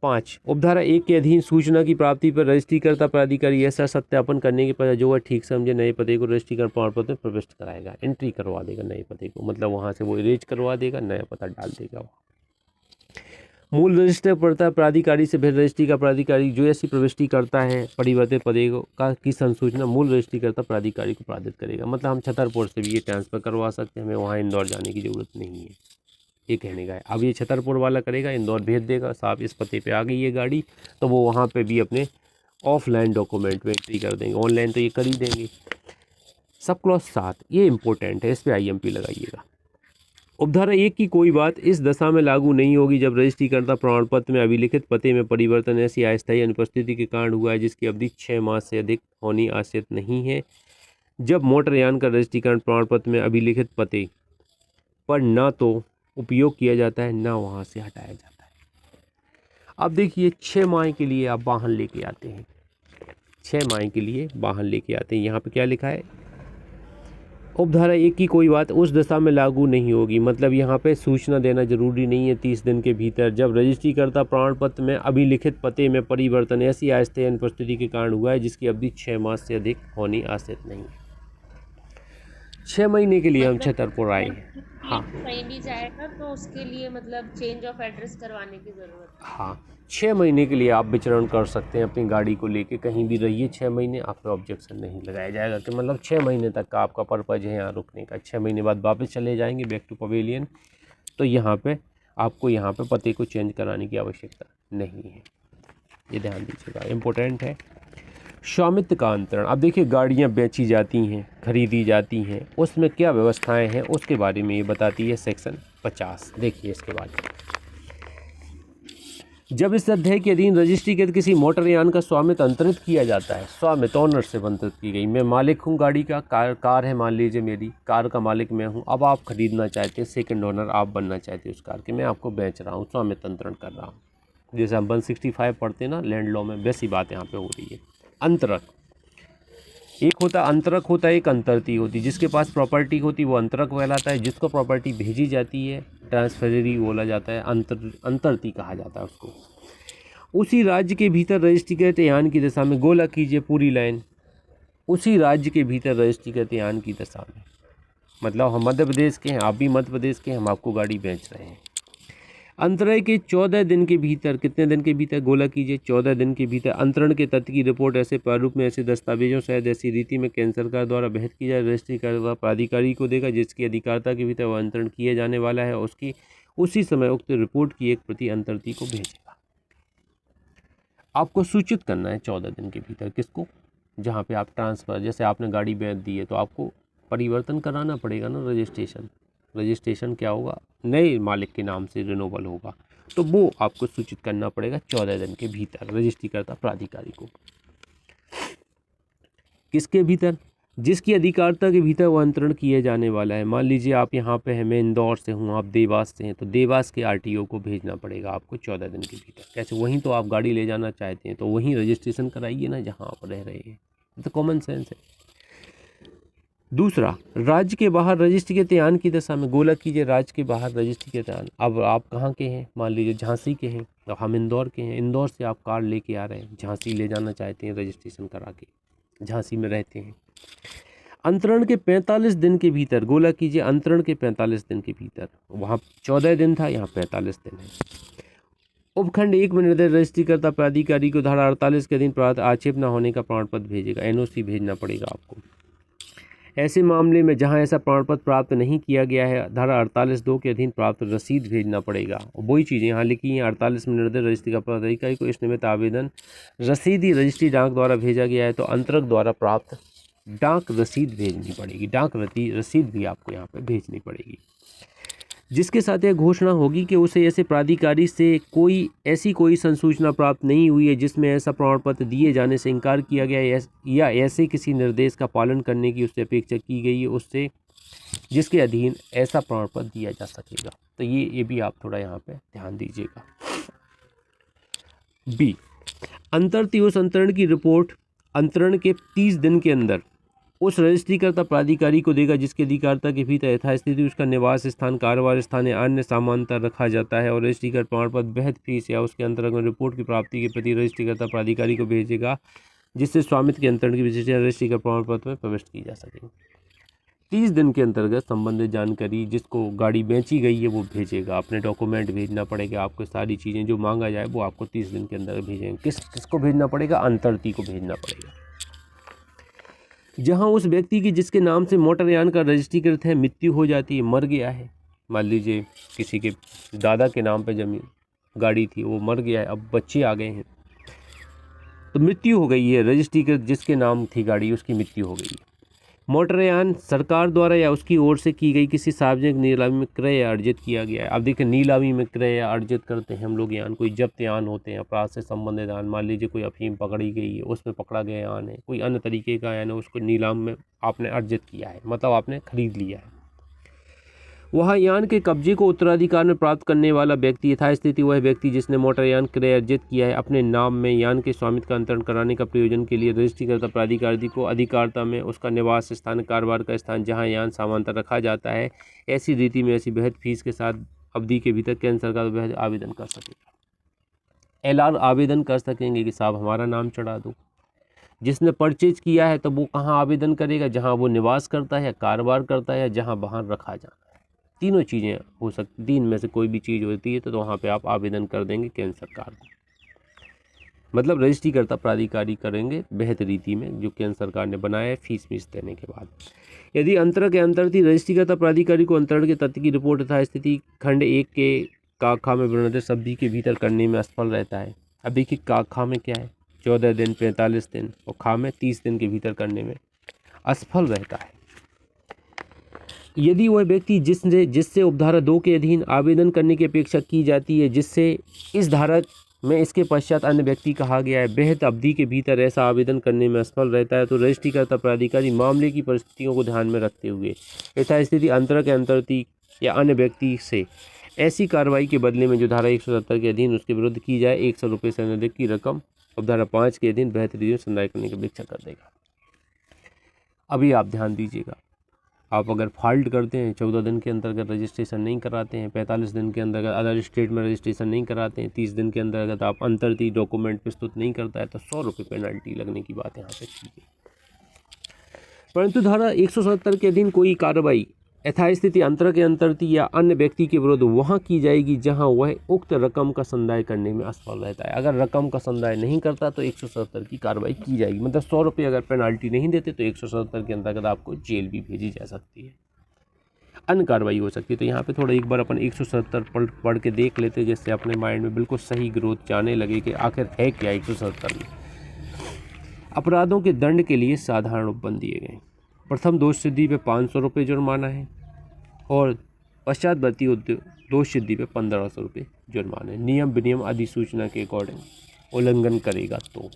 5, उपधारा 1 के अधीन सूचना की प्राप्ति पर रजिस्ट्रीकर्ता प्राधिकारी ऐसा सत्यापन करने के पश्चात जो वह ठीक समझे नए पते को रजिस्ट्रीकरण प्रमाण पत्र में प्रविष्ट कराएगा, एंट्री करवा देगा नए पते को, मतलब वहाँ से वो इरेज करवा देगा, नया पता डाल देगा। मूल रजिस्टर पड़ता प्राधिकारी से भेद रजिस्ट्री का प्राधिकारी जो ऐसी प्रविष्टि करता है परिवर्तित पदे की संसूचना मूल रजिस्ट्री करता प्राधिकारी को प्राधित करेगा। मतलब हम छतरपुर से भी ये ट्रांसफ़र करवा सकते हैं, हमें वहाँ इंदौर जाने की ज़रूरत नहीं है, ये कहने का है। अब ये छतरपुर वाला करेगा, इंदौर भेज देगा, साहब इस पते पे आ गई ये गाड़ी, तो वो वहाँ पे भी अपने ऑफलाइन डॉक्यूमेंट में एंट्री कर देंगे, ऑनलाइन तो ये कर ही देंगे। सब क्लॉज 7 ये इंपॉर्टेंट है, इस पर IMP लगाइएगा। उपधारा 1 की कोई बात इस दशा में लागू नहीं होगी जब रजिस्ट्रीकर्ता प्रमाण पत्र में अभिलिखित पते में परिवर्तन ऐसी अस्थायी अनुपस्थिति के कारण हुआ है जिसकी अवधि 6 माह से अधिक होनी आवश्यक नहीं है, जब मोटरयान का रजिस्ट्रीकरण प्रमाण पत्र में अभिलिखित पते पर न तो उपयोग किया जाता है न वहाँ से हटाया जाता है। अब देखिए 6 माह के लिए आप वाहन लेके आते हैं, 6 माह के लिए वाहन लेके आते हैं, यहाँ पे क्या लिखा है, उपधारा 1 की कोई बात उस दशा में लागू नहीं होगी, मतलब यहाँ पे सूचना देना जरूरी नहीं है 30 दिन के भीतर, जब रजिस्ट्रीकर्ता प्रमाण पत्र में अभिलिखित पते में परिवर्तन ऐसी अस्थायी अनुपस्थिति के कारण हुआ है जिसकी अवधि 6 माह से अधिक होनी आवश्यक नहीं है। 6 महीने के लिए हम छतरपुर आए हैं। हाँ कहीं भी जाएगा तो उसके लिए मतलब चेंज ऑफ एड्रेस करवाने की ज़रूरत है। हाँ 6 महीने के लिए आप विचरण कर सकते हैं अपनी गाड़ी को लेके, कहीं भी रहिए 6 महीने, आप पे ऑब्जेक्शन नहीं लगाया जाएगा कि मतलब 6 महीने तक का आपका पर्पज़ है यहाँ रुकने का, 6 महीने बाद वापस चले जाएंगे बैक टू पवेलियन, तो यहाँ पे आपको यहाँ पे पते को चेंज कराने की आवश्यकता नहीं है, ये ध्यान दीजिएगा, इम्पोर्टेंट है। स्वामित्व का अंतरण, अब देखिए गाड़ियाँ बेची जाती हैं, खरीदी जाती हैं, उसमें क्या व्यवस्थाएं हैं उसके बारे में ये बताती है सेक्शन 50। देखिए इसके बाद, जब इस अध्याय के अधीन रजिस्ट्री के किसी मोटरयान का स्वामित्व अंतरित किया जाता है, स्वामित्व ओनरशिप अंतरित की गई, मैं मालिक हूँ गाड़ी का, कार है मान लीजिए मेरी, कार का मालिक मैं हूँ, अब आप खरीदना चाहते हैं, सेकंड ओनर आप बनना चाहते हैं उस कार के, मैं आपको बेच रहा हूँ, स्वामित्व अंतरण कर रहा हूँ, जैसे हम 165 पढ़ते हैं ना लैंड लॉ में, वैसी बात यहाँ पे हो रही है। अंतरक, एक होता अंतरक होता है, एक अंतरती होती है, जिसके पास प्रॉपर्टी होती वो अंतरक कहलाता है, जिसको प्रॉपर्टी भेजी जाती है ट्रांसफरेरी बोला जाता है, अंतरती कहा जाता है उसको। उसी राज्य के भीतर रजिस्ट्रीकृत यान की दशा में, गोला कीजिए पूरी लाइन, उसी राज्य के भीतर रजिस्ट्रीकृत यान की दशा में, मतलब हम मध्य प्रदेश के हैं, आप भी मध्य प्रदेश के हैं, हम आपको गाड़ी बेच रहे हैं, अंतराय के 14 दिन के भीतर, कितने दिन के भीतर, गोला कीजिए 14 दिन के भीतर अंतरण के तथ्य की रिपोर्ट ऐसे प्रारूप में ऐसे दस्तावेजों शायद ऐसी रीति में केंद्र सरकार द्वारा वहन की जाए, रजिस्ट्री करता प्राधिकारी को देगा जिसकी अधिकारिता के भीतर वह अंतरण किया जाने वाला है, उसकी उसी समय उक्त रिपोर्ट की एक प्रति अंतरती को भेजेगा। आपको सूचित करना है 14 दिन के भीतर, किसको, जहाँ पे आप ट्रांसफ़र, जैसे आपने गाड़ी बेच दी है तो आपको परिवर्तन कराना पड़ेगा ना, रजिस्ट्रेशन क्या होगा, नए मालिक के नाम से रिनोवल होगा, तो वो आपको सूचित करना पड़ेगा 14 दिन के भीतर रजिस्ट्री करता प्राधिकारी को। किसके भीतर, जिसकी अधिकारिता के भीतर वो अंतरण किए जाने वाला है। मान लीजिए आप यहाँ पे हैं, मैं इंदौर से हूँ, आप देवास से हैं, तो देवास के RTO को भेजना पड़ेगा आपको 14 दिन के भीतर। कैसे, वहीं तो आप गाड़ी ले जाना चाहते हैं तो वहीं रजिस्ट्रेशन कराइए ना जहाँ आप रह रहे हैं, तो कॉमन सेंस है। दूसरा, राज्य के बाहर रजिस्ट्री के त्यान की दशा में, गोला कीजिए राज्य के बाहर रजिस्ट्री के त्यान। अब आप कहाँ के हैं, मान लीजिए झांसी के हैं, तो हम इंदौर के हैं, इंदौर से आप कार लेके आ रहे हैं, झांसी ले जाना चाहते हैं रजिस्ट्रेशन करा के, झांसी में रहते हैं। अंतरण के 45 दिन के भीतर, गोला कीजिए अंतरण के 45 दिन के भीतर, वहाँ 14 दिन था, यहाँ 45 दिन है। उपखंड 1 में निर्देश रजिस्ट्री करता प्राधिकारी को धारा 48 के अधीन प्राप्त आक्षेप न होने का प्रमाण पत्र भेजेगा, NOC भेजना पड़ेगा आपको। ऐसे मामले में जहां ऐसा प्रमाण पत्र प्राप्त नहीं किया गया है, धारा 48(2) के अधीन प्राप्त रसीद भेजना पड़ेगा। और वही चीज़ें यहाँ लिखी हैं, 48 में निर्देश रजिस्ट्री का प्राधिकारी को इस निमित्त आवेदन रसीदी रजिस्ट्री डाक द्वारा भेजा गया है तो अंतरक द्वारा प्राप्त डाक रसीद भेजनी पड़ेगी, डाक रसीद भी आपको यहाँ पर भेजनी पड़ेगी। जिसके साथ यह घोषणा होगी कि उसे ऐसे प्राधिकारी से कोई संसूचना प्राप्त नहीं हुई है जिसमें ऐसा प्रमाण पत्र दिए जाने से इनकार किया गया है या ऐसे किसी निर्देश का पालन करने की उससे अपेक्षा की गई है उससे जिसके अधीन ऐसा प्रमाण पत्र दिया जा सकेगा। तो ये भी आप थोड़ा यहाँ पे ध्यान दीजिएगा। बी, अंतर्ती उस अंतरण की रिपोर्ट अंतरण के 30 दिन के अंदर उस रजिस्ट्रीकर्ता प्राधिकारी को देगा जिसके अधिकारता के भीतर यथास्थिति उसका निवास स्थान, कारोबार स्थान या अन्य समानता रखा जाता है, और रजिस्ट्रीकृत प्रमाण पत्र बेहद फीस या उसके अंतर्गत रिपोर्ट की प्राप्ति के प्रति रजिस्ट्रीकर्ता प्राधिकारी को भेजेगा जिससे स्वामित्व के अंतरण की विशेषता रजिस्ट्रीकृत प्रमाण पत्र में प्रविष्ट की जा सके। 30 दिन के अंतर्गत संबंधित जानकारी जिसको गाड़ी बेची गई है वो भेजेगा। अपने डॉक्यूमेंट भेजना पड़ेगा, आपको सारी चीज़ें जो मांगा जाए वो आपको 30 दिन के अंदर भेजेंगे। किसको भेजना पड़ेगा? अंतर्ती को भेजना पड़ेगा। जहां उस व्यक्ति की जिसके नाम से मोटरयान का रजिस्ट्रीकृत है मृत्यु हो जाती है, मर गया है, मान लीजिए किसी के दादा के नाम पे जमीन गाड़ी थी, वो मर गया है, अब बच्चे आ गए हैं तो मृत्यु हो गई है, रजिस्ट्रीकृत जिसके नाम थी गाड़ी उसकी मृत्यु हो गई है। मोटरयान सरकार द्वारा या उसकी ओर से की गई किसी सार्वजनिक नीलामी में क्रय या अर्जित किया गया है। अब देखिए नीलामी में क्रय या अर्जित करते हैं हम लोग यान, कोई जब्त यान होते हैं, अपराध से संबंधित यान, मान लीजिए कोई अफीम पकड़ी गई है उसमें पकड़ा गया यान है, कोई अन्य तरीके का यान है, उसको नीलाम में आपने अर्जित किया है, मतलब आपने खरीद लिया है। वह यान के कब्जे को उत्तराधिकार में प्राप्त करने वाला व्यक्ति यथास्थिति वह व्यक्ति जिसने मोटरयान क्रय अर्जित किया है अपने नाम में यान के स्वामित्व का अंतरण कराने का प्रयोजन के लिए रजिस्ट्रीकर्ता प्राधिकारी को अधिकारता में उसका निवास स्थान, कारोबार का स्थान जहां यान सामान्यतः रखा जाता है ऐसी रीति में ऐसी बेहद फीस के साथ अवधि के भीतर केंद्र सरकार बेहद आवेदन कर सकेगा। LR आवेदन कर सकेंगे कि साहब हमारा नाम चढ़ा दो। जिसने परचेज किया है तो वो कहाँ आवेदन करेगा? जहाँ वो निवास करता है, कारोबार करता है, जहाँ बाहर रखा जाना है। तीनों चीज़ें हो सकती, तीन में से कोई भी चीज़ होती है तो वहाँ पे आप आवेदन कर देंगे केंद्र सरकार को, मतलब रजिस्ट्रीकर्ता प्राधिकारी करेंगे बेहतर रीति में जो केंद्र सरकार ने बनाया है फीस देने के बाद। यदि अंतरण के अंतर्गत रजिस्ट्रीकर्ता प्राधिकारी को अंतरण के तथ्य की रिपोर्ट तथा स्थिति खंड 1 के काखा में वर्णित अवधि के भीतर करने में असफल रहता है। अब देखिए काखा में क्या है, 14 दिन, 45 दिन, और खा में 30 दिन के भीतर करने में असफल रहता है। यदि वह व्यक्ति जिससे उपधारा 2 के अधीन आवेदन करने की अपेक्षा की जाती है जिससे इस धारा में इसके पश्चात अन्य व्यक्ति कहा गया है बेहद अवधि के भीतर ऐसा आवेदन करने में असफल रहता है तो रजिस्ट्रीकर्ता प्राधिकारी मामले की परिस्थितियों को ध्यान में रखते हुए यथास्थिति अंतर के अंतर्ती या अन्य व्यक्ति से ऐसी कार्रवाई के बदले में जो धारा 170 के अधीन उसके विरुद्ध की जाए 100 रुपये से अधिक की रकम उपधारा 5 के अधीन बेहतरीन संदाय करने की अपेक्षा कर देगा। अभी आप ध्यान दीजिएगा, आप अगर फॉल्ट करते हैं 14 दिन के अंतर्गत रजिस्ट्रेशन नहीं कराते हैं, 45 दिन के अंदर अदर स्टेट में रजिस्ट्रेशन नहीं कराते हैं, 30 दिन के अंतर्गत आप अंतर्ती डॉक्यूमेंट प्रस्तुत नहीं करता है तो 100 रुपये पेनल्टी लगने की बात यहाँ पे की गई। परंतु धारा 170 के अधीन कोई कार्रवाई यथास्थिति अंतर के अंतर्ती या अन्य व्यक्ति के विरुद्ध वहाँ की जाएगी जहाँ वह उक्त रकम का संदाय करने में असफल रहता है। अगर रकम का संदाय नहीं करता तो 170 की कार्रवाई की जाएगी, मतलब 100 रुपये अगर पेनाल्टी नहीं देते तो 170 के अंतर्गत आपको जेल भी भेजी जा सकती है, अन्य कार्रवाई हो सकती है। तो यहाँ पे थोड़ा एक बार अपन 170 पढ़ के देख लेते हैं जिससे अपने माइंड में बिल्कुल सही ग्रोथ जाने लगे कि आखिर है क्या 170 में। अपराधों के दंड के लिए साधारण उपबंध दिए गए। प्रथम दोष सिद्धि पे 500 रुपये जुर्माना है और पश्चातवर्ती दोष सिद्धि पे 1500 रुपये जुर्माना है। नियम विनियम अधिसूचना के अकॉर्डिंग उल्लंघन करेगा तो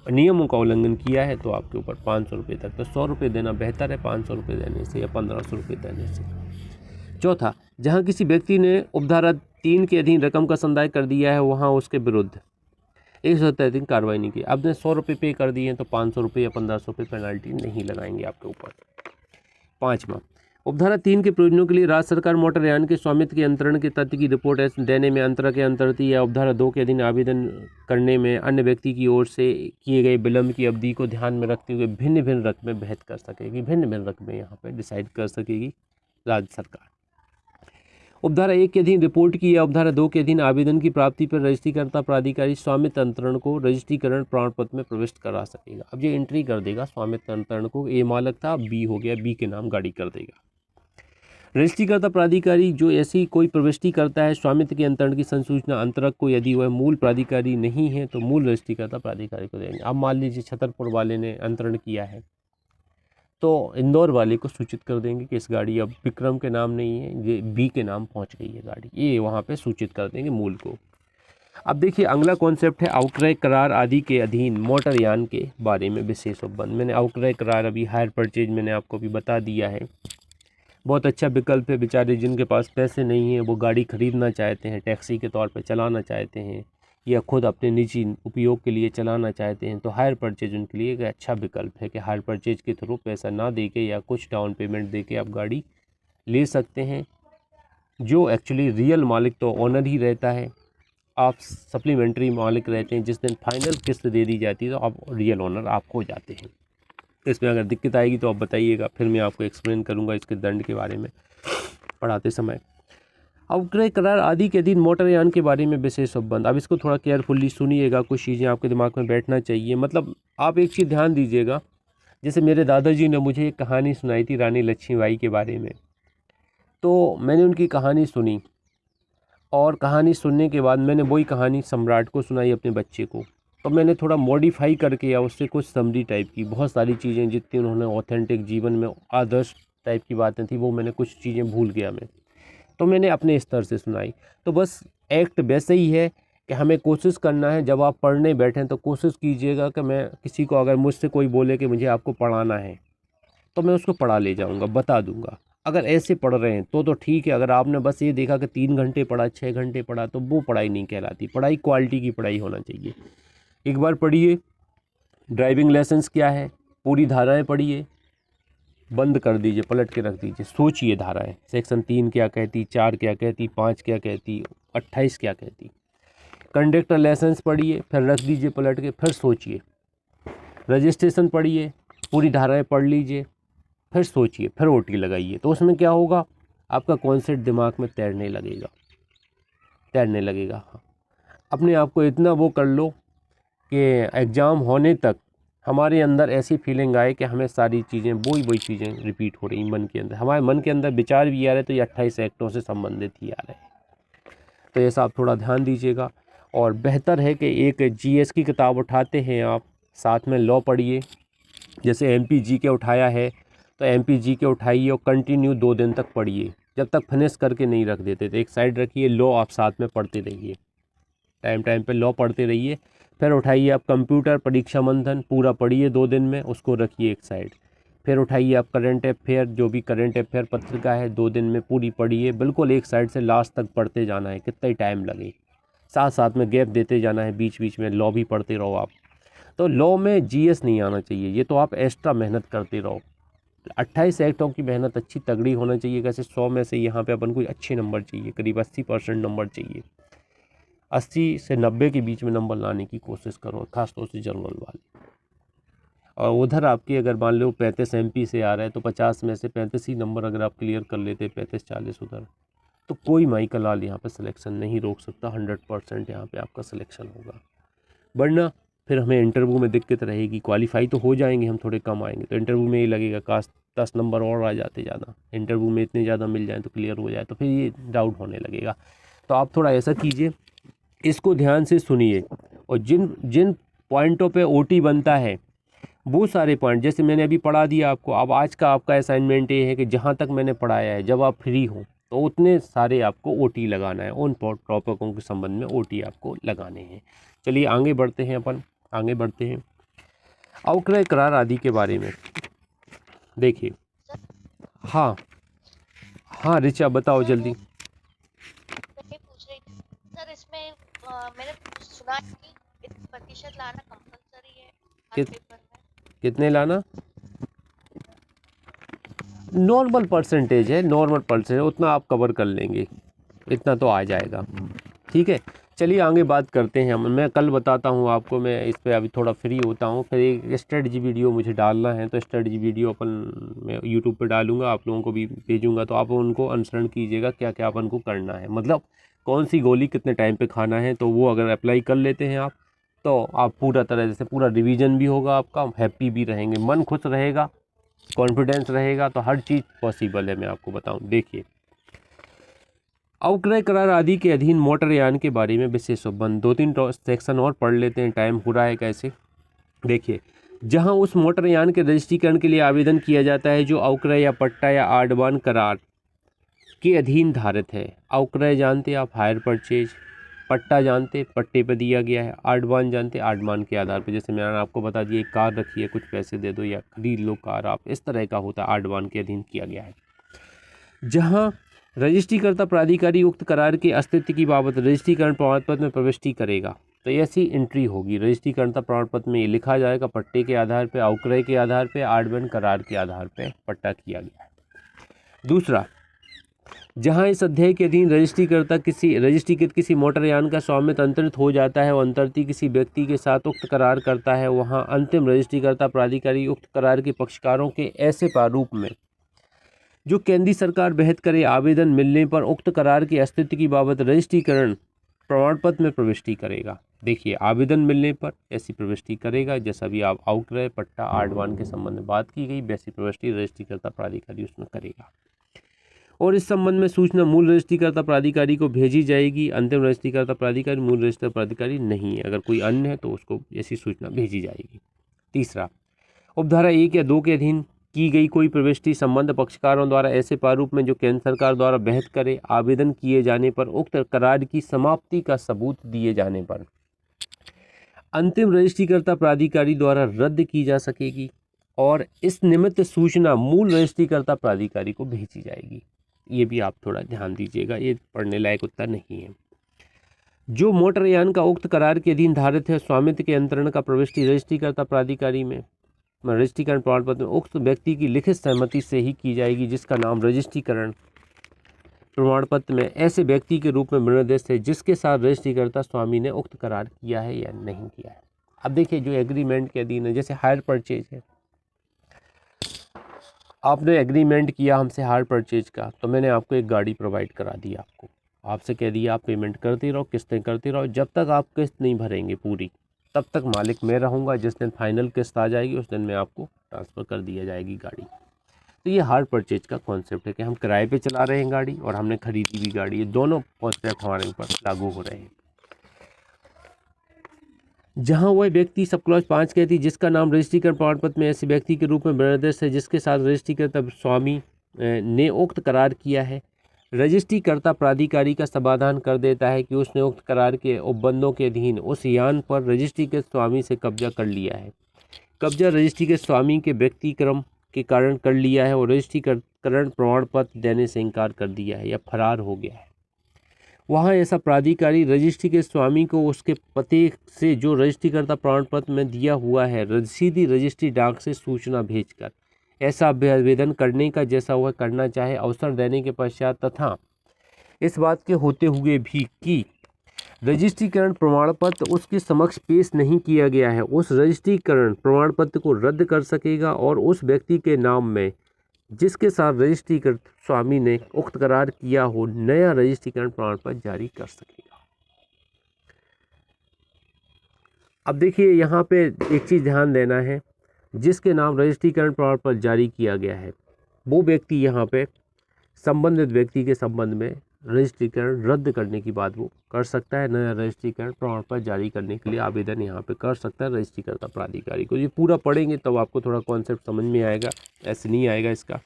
नियमों का उल्लंघन किया है तो आपके ऊपर 500 रुपये तक, तो 100 रुपये देना बेहतर है 500 रुपये देने से या 1500 रुपये देने से। चौथा, जहाँ किसी व्यक्ति ने उपधारा 3 के अधीन रकम का संदाय कर दिया है वहाँ उसके विरुद्ध 170 कार्रवाई नहीं की, आपने 100 रुपये पे कर दिए हैं तो 500 रुपये या 1500 रुपये पेनल्टी नहीं लगाएंगे आपके ऊपर। पाँचवा, उपधारा 3 के प्रयोजनों के लिए राज्य सरकार मोटरयान के स्वामित्व के अंतरण के तथ्य की रिपोर्ट देने में अंतर के अंतर्ती या उपधारा 2 के अधीन आवेदन करने में अन्य व्यक्ति की ओर से किए गए विलंब की अवधि को ध्यान में रखते हुए भिन्न भिन्न रकमें भेद कर सकेगी, भिन्न भिन्न रकमें यहाँ पर डिसाइड कर सकेगी राज्य सरकार। उपधारा 1 के अधीन रिपोर्ट की या उपधारा 2 के अधीन आवेदन की प्राप्ति पर रजिस्ट्रीकर्ता प्राधिकारी स्वामित्व अंतरण को रजिस्ट्रीकरण प्रमाण पत्र में प्रविष्ट करा सकेगा। अब ये एंट्री कर देगा स्वामित्व अंतरण को, ए मालक था बी हो गया, बी के नाम गाड़ी कर देगा। रजिस्ट्रीकर्ता प्राधिकारी जो ऐसी कोई प्रविष्टि करता है स्वामित्व के अंतरण की संसूचना अंतरक को यदि वह मूल प्राधिकारी नहीं है तो मूल रजिस्ट्रीकर्ता प्राधिकारी को देंगे। अब मान लीजिए छतरपुर वाले ने अंतरण किया है तो इंदौर वाले को सूचित कर देंगे कि इस गाड़ी अब विक्रम के नाम नहीं है, ये बी के नाम पहुंच गई है गाड़ी, ये वहाँ पे सूचित कर देंगे मूल को। अब देखिए अगला कॉन्सेप्ट है अवक्रय करार आदि के अधीन मोटरयान के बारे में विशेष उपबंध। मैंने अवक्रय करार अभी हायर परचेज मैंने आपको भी बता दिया है, बहुत अच्छा विकल्प है। बेचारे जिनके पास पैसे नहीं है, वो गाड़ी खरीदना चाहते हैं, टैक्सी के तौर पे चलाना चाहते हैं या खुद अपने निजी उपयोग के लिए चलाना चाहते हैं, तो हायर परचेज उनके लिए एक अच्छा विकल्प है कि हायर परचेज के थ्रू पैसा ना दे के या कुछ डाउन पेमेंट दे के आप गाड़ी ले सकते हैं। जो एक्चुअली रियल मालिक तो ओनर ही रहता है, आप सप्लीमेंट्री मालिक रहते हैं। जिस दिन फाइनल किस्त दे दी जाती है तो आप रियल ओनर आप हो जाते हैं। इसमें अगर दिक्कत आएगी तो आप बताइएगा, फिर मैं आपको एक्सप्लेन करूंगा इसके दंड के बारे में पढ़ाते समय। अवक्रय करार आदि के अधीन मोटरयान के बारे में विशेष उपबंध। अब इसको थोड़ा केयरफुली सुनिएगा, कुछ चीज़ें आपके दिमाग में बैठना चाहिए। मतलब आप एक चीज़ ध्यान दीजिएगा, जैसे मेरे दादाजी ने मुझे एक कहानी सुनाई थी रानी लक्ष्मीबाई के बारे में, तो मैंने उनकी कहानी सुनी और कहानी सुनने के बाद मैंने वही कहानी सम्राट को सुनाई अपने बच्चे को। तो मैंने थोड़ा मॉडिफाई करके या उससे कुछ समरी टाइप की बहुत सारी चीज़ें जितनी उन्होंने ऑथेंटिक जीवन में आदर्श टाइप की बातें थी वो मैंने कुछ चीज़ें भूल गया मैं, तो मैंने अपने स्तर से सुनाई। तो बस एक्ट वैसे ही है कि हमें कोशिश करना है, जब आप पढ़ने बैठें तो कोशिश कीजिएगा कि मैं किसी को अगर मुझसे कोई बोले कि मुझे आपको पढ़ाना है तो मैं उसको पढ़ा ले जाऊंगा, बता दूंगा। अगर ऐसे पढ़ रहे हैं तो ठीक है। अगर आपने बस ये देखा कि 3 घंटे पढ़ा, 6 घंटे पढ़ा, तो वो पढ़ाई नहीं कहलाती। पढ़ाई क्वालिटी की पढ़ाई होना चाहिए। एक बार पढ़िए ड्राइविंग लाइसेंस क्या है, पूरी धाराएं पढ़िए, बंद कर दीजिए, पलट के रख दीजिए, सोचिए धाराएं, सेक्शन 3 क्या कहती, 4 क्या कहती, 5 क्या कहती, 28 क्या कहती। कंडक्टर लाइसेंस पढ़िए, फिर रख दीजिए पलट के, फिर सोचिए। रजिस्ट्रेशन पढ़िए, पूरी धाराएं पढ़ लीजिए, फिर सोचिए, फिर ओटी लगाइए। तो उसमें क्या होगा, आपका कॉन्सेप्ट दिमाग में तैरने लगेगा। हाँ, अपने आप को इतना वो कर लो कि एग्ज़ाम होने तक हमारे अंदर ऐसी फीलिंग आए कि हमें सारी चीज़ें वही चीज़ें रिपीट हो रही मन के अंदर। हमारे मन के अंदर विचार भी आ रहे तो ये 28 एक्टों से संबंधित ही आ रहे हैं। तो ऐसा आप थोड़ा ध्यान दीजिएगा। और बेहतर है कि एक जीएस की किताब उठाते हैं आप, साथ में लॉ पढ़िए। जैसे एमपीजी के उठाया है तो एमपीजी के उठाइए और कंटिन्यू 2 दिन तक पढ़िए, जब तक फिनिश करके नहीं रख देते। तो एक साइड रखिए, लॉ आप साथ में पढ़ते रहिए, टाइम पे लॉ पढ़ते रहिए। फिर उठाइए आप कंप्यूटर परीक्षा मंथन, पूरा पढ़िए 2 दिन में, उसको रखिए एक साइड। फिर उठाइए आप करंट अफेयर, जो भी करंट अफेयर पत्रिका है 2 दिन में पूरी पढ़िए, बिल्कुल एक साइड से लास्ट तक पढ़ते जाना है, कितना ही टाइम लगे। साथ साथ में गैप देते जाना है, बीच बीच में लॉ भी पढ़ते रहो आप। तो लॉ में जीएस नहीं आना चाहिए, ये तो आप एक्स्ट्रा मेहनत करते रहो। 28 एक्टों की मेहनत अच्छी तगड़ी होना चाहिए। कैसे 100 में से यहाँ पे अपन को अच्छे नंबर चाहिए, करीब 80% नंबर चाहिए। 80 से 90 के बीच में नंबर लाने की कोशिश करो, खासतौर से जनरल वाले। और उधर आपके अगर मान लो 35 एमपी से आ रहा है तो 50 में से 35 ही नंबर अगर आप क्लियर कर लेते, 35-40 उधर, तो कोई माइकल लाल यहाँ पे सिलेक्शन नहीं रोक सकता। 100% यहाँ पे आपका सिलेक्शन होगा। वरना फिर हमें इंटरव्यू में दिक्कत रहेगी। क्वालिफाई तो हो जाएंगे हम, थोड़े कम आएंगे तो इंटरव्यू में ये लगेगा काश 10 नंबर और आ जाते ज़्यादा, इंटरव्यू में इतने ज़्यादा मिल जाए तो क्लियर हो जाए, तो फिर ये डाउट होने लगेगा। तो आप थोड़ा ऐसा कीजिए, इसको ध्यान से सुनिए और जिन जिन पॉइंटों पे ओटी बनता है वो सारे पॉइंट जैसे मैंने अभी पढ़ा दिया आपको। अब आज का आपका असाइनमेंट ये है कि जहाँ तक मैंने पढ़ाया है, जब आप फ्री हो तो उतने सारे आपको ओटी लगाना है, उन टॉपिकों के संबंध में ओटी आपको लगाने हैं। चलिए आगे बढ़ते हैं, आगे बढ़ते हैं अवक्रय करार आदि के बारे में। देखिए, हाँ ऋचा बताओ जल्दी। मैं पूछ रही थी सर, इसमें मैंने सुना है कि 1% लाना कंपलसरी है हर कित, पेपर में। कितने लाना? नॉर्मल परसेंटेज है, उतना आप कवर कर लेंगे, इतना तो आ जाएगा। ठीक है, चलिए आगे बात करते हैं। मैं कल बताता हूँ आपको, मैं इस पर अभी थोड़ा फ्री होता हूँ। फिर एक स्ट्रेटजी वीडियो मुझे डालना है, तो स्ट्रेटजी वीडियो अपन मैं यूट्यूब पे डालूँगा, आप लोगों को भी भेजूँगा, तो आप उनको अनुसरण कीजिएगा क्या क्या अपन को करना है, मतलब कौन सी गोली कितने टाइम पे खाना है। तो वो अगर अप्लाई कर लेते हैं आप, तो आप पूरा तरह से पूरा रिवीजन भी होगा आपका, हैप्पी भी रहेंगे, मन खुश रहेगा, कॉन्फिडेंस रहेगा, तो हर चीज़ पॉसिबल है। मैं आपको बताऊँ, देखिए अवक्रय करार आदि के अधीन मोटरयान के बारे में विशेष उपबंध। 2-3 सेक्शन और पढ़ लेते हैं, टाइम हो रहा है कैसे। देखिए, जहां उस मोटरयान के रजिस्ट्रीकरण के लिए आवेदन किया जाता है जो अवक्रय या पट्टा या आडवान करार के अधीन धारित है। अवक्रय जानते आप, हायर परचेज। पट्टा जानते, पट्टे पर दिया गया है। आडवान जानते, आडवान के आधार पर, जैसे मैंने आपको बता दिया एक कार रखी है, कुछ पैसे दे दो या खरीद लो कार आप, इस तरह का होता है, आडवान के अधीन किया गया है। जहां रजिस्ट्रीकर्ता प्राधिकारी उक्त करार के अस्तित्व की बाबत रजिस्ट्रीकरण प्रमाण पत्र में प्रविष्टि करेगा। तो ऐसी एंट्री होगी, रजिस्ट्रीकर्ता प्रमाण पत्र में ये लिखा जाएगा पट्टे के आधार पर, अवक्रय के आधार पर, आडवान करार के आधार पर पट्टा किया गया है। दूसरा, जहां इस अध्याय के अधीन रजिस्ट्रीकृत किसी मोटरयान का स्वामित्व अंतरित हो जाता है और अंतर्ती किसी व्यक्ति के साथ उक्त करार करता है, वहां अंतिम रजिस्ट्रीकर्ता प्राधिकारी उक्त करार के पक्षकारों के ऐसे प्रारूप में जो केंद्रीय सरकार बहत करे आवेदन मिलने पर उक्त करार के अस्तित्व की बाबत रजिस्ट्रीकरण प्रमाण पत्र में प्रविष्टि करेगा। देखिए, आवेदन मिलने पर ऐसी प्रविष्टि करेगा, जैसा भी आप अवक्रय, पट्टा, आडवान के संबंध में बात की गई, वैसी प्रविष्टि रजिस्ट्रीकर्ता प्राधिकारी उसमें करेगा और इस संबंध में सूचना मूल रजिस्ट्रीकर्ता प्राधिकारी को भेजी जाएगी। अंतिम रजिस्ट्रीकर्ता प्राधिकारी मूल रजिस्ट्रीकर्ता प्राधिकारी नहीं है, अगर कोई अन्य है तो उसको ऐसी सूचना भेजी जाएगी। तीसरा, उपधारा 1 या 2 के अधीन की गई कोई प्रविष्टि संबंध पक्षकारों द्वारा ऐसे प्रारूप में जो केंद्र सरकार द्वारा बहस करे आवेदन किए जाने पर उक्त करार की समाप्ति का सबूत दिए जाने पर अंतिम रजिस्ट्रीकर्ता प्राधिकारी द्वारा रद्द की जा सकेगी और इस निमित्त सूचना मूल रजिस्ट्रीकर्ता प्राधिकारी को भेजी जाएगी। ये भी आप थोड़ा ध्यान दीजिएगा, ये पढ़ने लायक उत्तर नहीं है। जो मोटरयान का उक्त करार के अधीन धारित है, स्वामित्व के अंतरण का प्रविष्टि रजिस्ट्रीकर्ता प्राधिकारी में रजिस्ट्रीकरण प्रमाण पत्र में उक्त व्यक्ति की लिखित सहमति से ही की जाएगी जिसका नाम रजिस्ट्रीकरण प्रमाण पत्र में ऐसे व्यक्ति के रूप में निर्दिष्ट है जिसके साथ रजिस्ट्रीकर्ता स्वामी ने उक्त करार किया है या नहीं किया है। अब देखिए, जो एग्रीमेंट के अधीन है, जैसे हायर परचेज है, आपने एग्रीमेंट किया हमसे हायर परचेज का, तो मैंने आपको एक गाड़ी प्रोवाइड करा दी, आपसे कह दिया आप पेमेंट करते रहो, किस्तें करते रहो, जब तक आप किस्त नहीं भरेंगे पूरी तब तक मालिक मैं रहूँगा। जिस दिन फाइनल किस्त आ जाएगी उस दिन में आपको ट्रांसफ़र कर दिया जाएगी गाड़ी। तो ये हायर परचेज का कॉन्सेप्ट है कि हम किराए पे चला रहे हैं गाड़ी और हमने खरीदी भी गाड़ी, ये दोनों कॉन्सेप्ट हमारे ऊपर लागू हो रहे हैं। जहां वह व्यक्ति, सब क्लॉज 5 कहती है, जिसका नाम रजिस्ट्रीकरण प्रमाण पत्र में ऐसे व्यक्ति के रूप में निर्दिष्ट है जिसके साथ रजिस्ट्रीकर्ता स्वामी ने उक्त करार किया है, रजिस्ट्रीकर्ता प्राधिकारी का समाधान कर देता है कि उसने उक्त करार के उपबंधों के अधीन उस यान पर रजिस्ट्रीकृत स्वामी से कब्जा कर लिया है। कब्जा रजिस्ट्रीकृत स्वामी के व्यक्तिक्रम के कारण कर लिया है और रजिस्ट्रीकरण प्रमाण पत्र देने से इनकार कर दिया है या फरार हो गया है। वहाँ ऐसा प्राधिकारी रजिस्ट्री के स्वामी को उसके पते से जो रजिस्ट्रीकर्ता प्रमाण पत्र में दिया हुआ है सीधी रजिस्ट्री डाक से सूचना भेजकर ऐसा आवेदन करने का जैसा वह करना चाहे अवसर देने के पश्चात तथा इस बात के होते हुए भी कि रजिस्ट्रीकरण प्रमाण पत्र उसके समक्ष पेश नहीं किया गया है, उस रजिस्ट्रीकरण प्रमाण पत्र को रद्द कर सकेगा और उस व्यक्ति के नाम में जिसके साथ रजिस्ट्रीकृत स्वामी ने उक्त करार किया हो नया रजिस्ट्रीकरण प्रमाण पत्र जारी कर सकेगा। अब देखिए, यहाँ पे एक चीज़ ध्यान देना है, जिसके नाम रजिस्ट्रीकरण प्रमाण पत्र जारी किया गया है वो व्यक्ति यहाँ पे संबंधित व्यक्ति के संबंध में रजिस्ट्रीकरण रद्द करने की बात वो कर सकता है। नया रजिस्ट्रीकरण प्रमाण पत्र जारी करने के लिए आवेदन यहाँ पे कर सकता है रजिस्ट्रीकर्ता प्राधिकारी को। ये पूरा पढ़ेंगे तब आपको थोड़ा कॉन्सेप्ट समझ में आएगा, ऐसे नहीं आएगा इसका।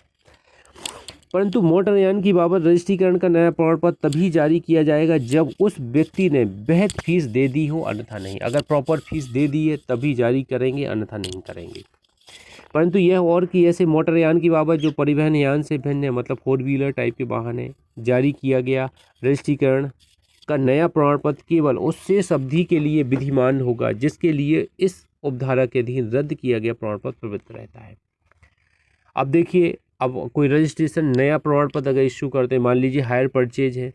परंतु मोटरयान की बाबत रजिस्ट्रीकरण का नया प्रमाण पत्र तभी जारी किया जाएगा जब उस व्यक्ति ने बेहद फीस दे दी हो, अन्यथा नहीं। अगर प्रॉपर फीस दे दी है तभी जारी करेंगे, अन्यथा नहीं करेंगे। परंतु यह और कि ऐसे मोटरयान की बाबत जो परिवहन यान से भिन्न है, मतलब 4 व्हीलर टाइप के वाहन है, जारी किया गया रजिस्ट्रीकरण का नया प्रमाण पत्र केवल उस शेष अवधि के लिए विधिमान होगा जिसके लिए इस उपधारा के अधीन रद्द किया गया प्रमाण पत्र प्रवृत्त रहता है। अब देखिए, अब कोई रजिस्ट्रेशन नया प्रमाण पत्र अगर इशू करते हैं, मान लीजिए हायर परचेज है,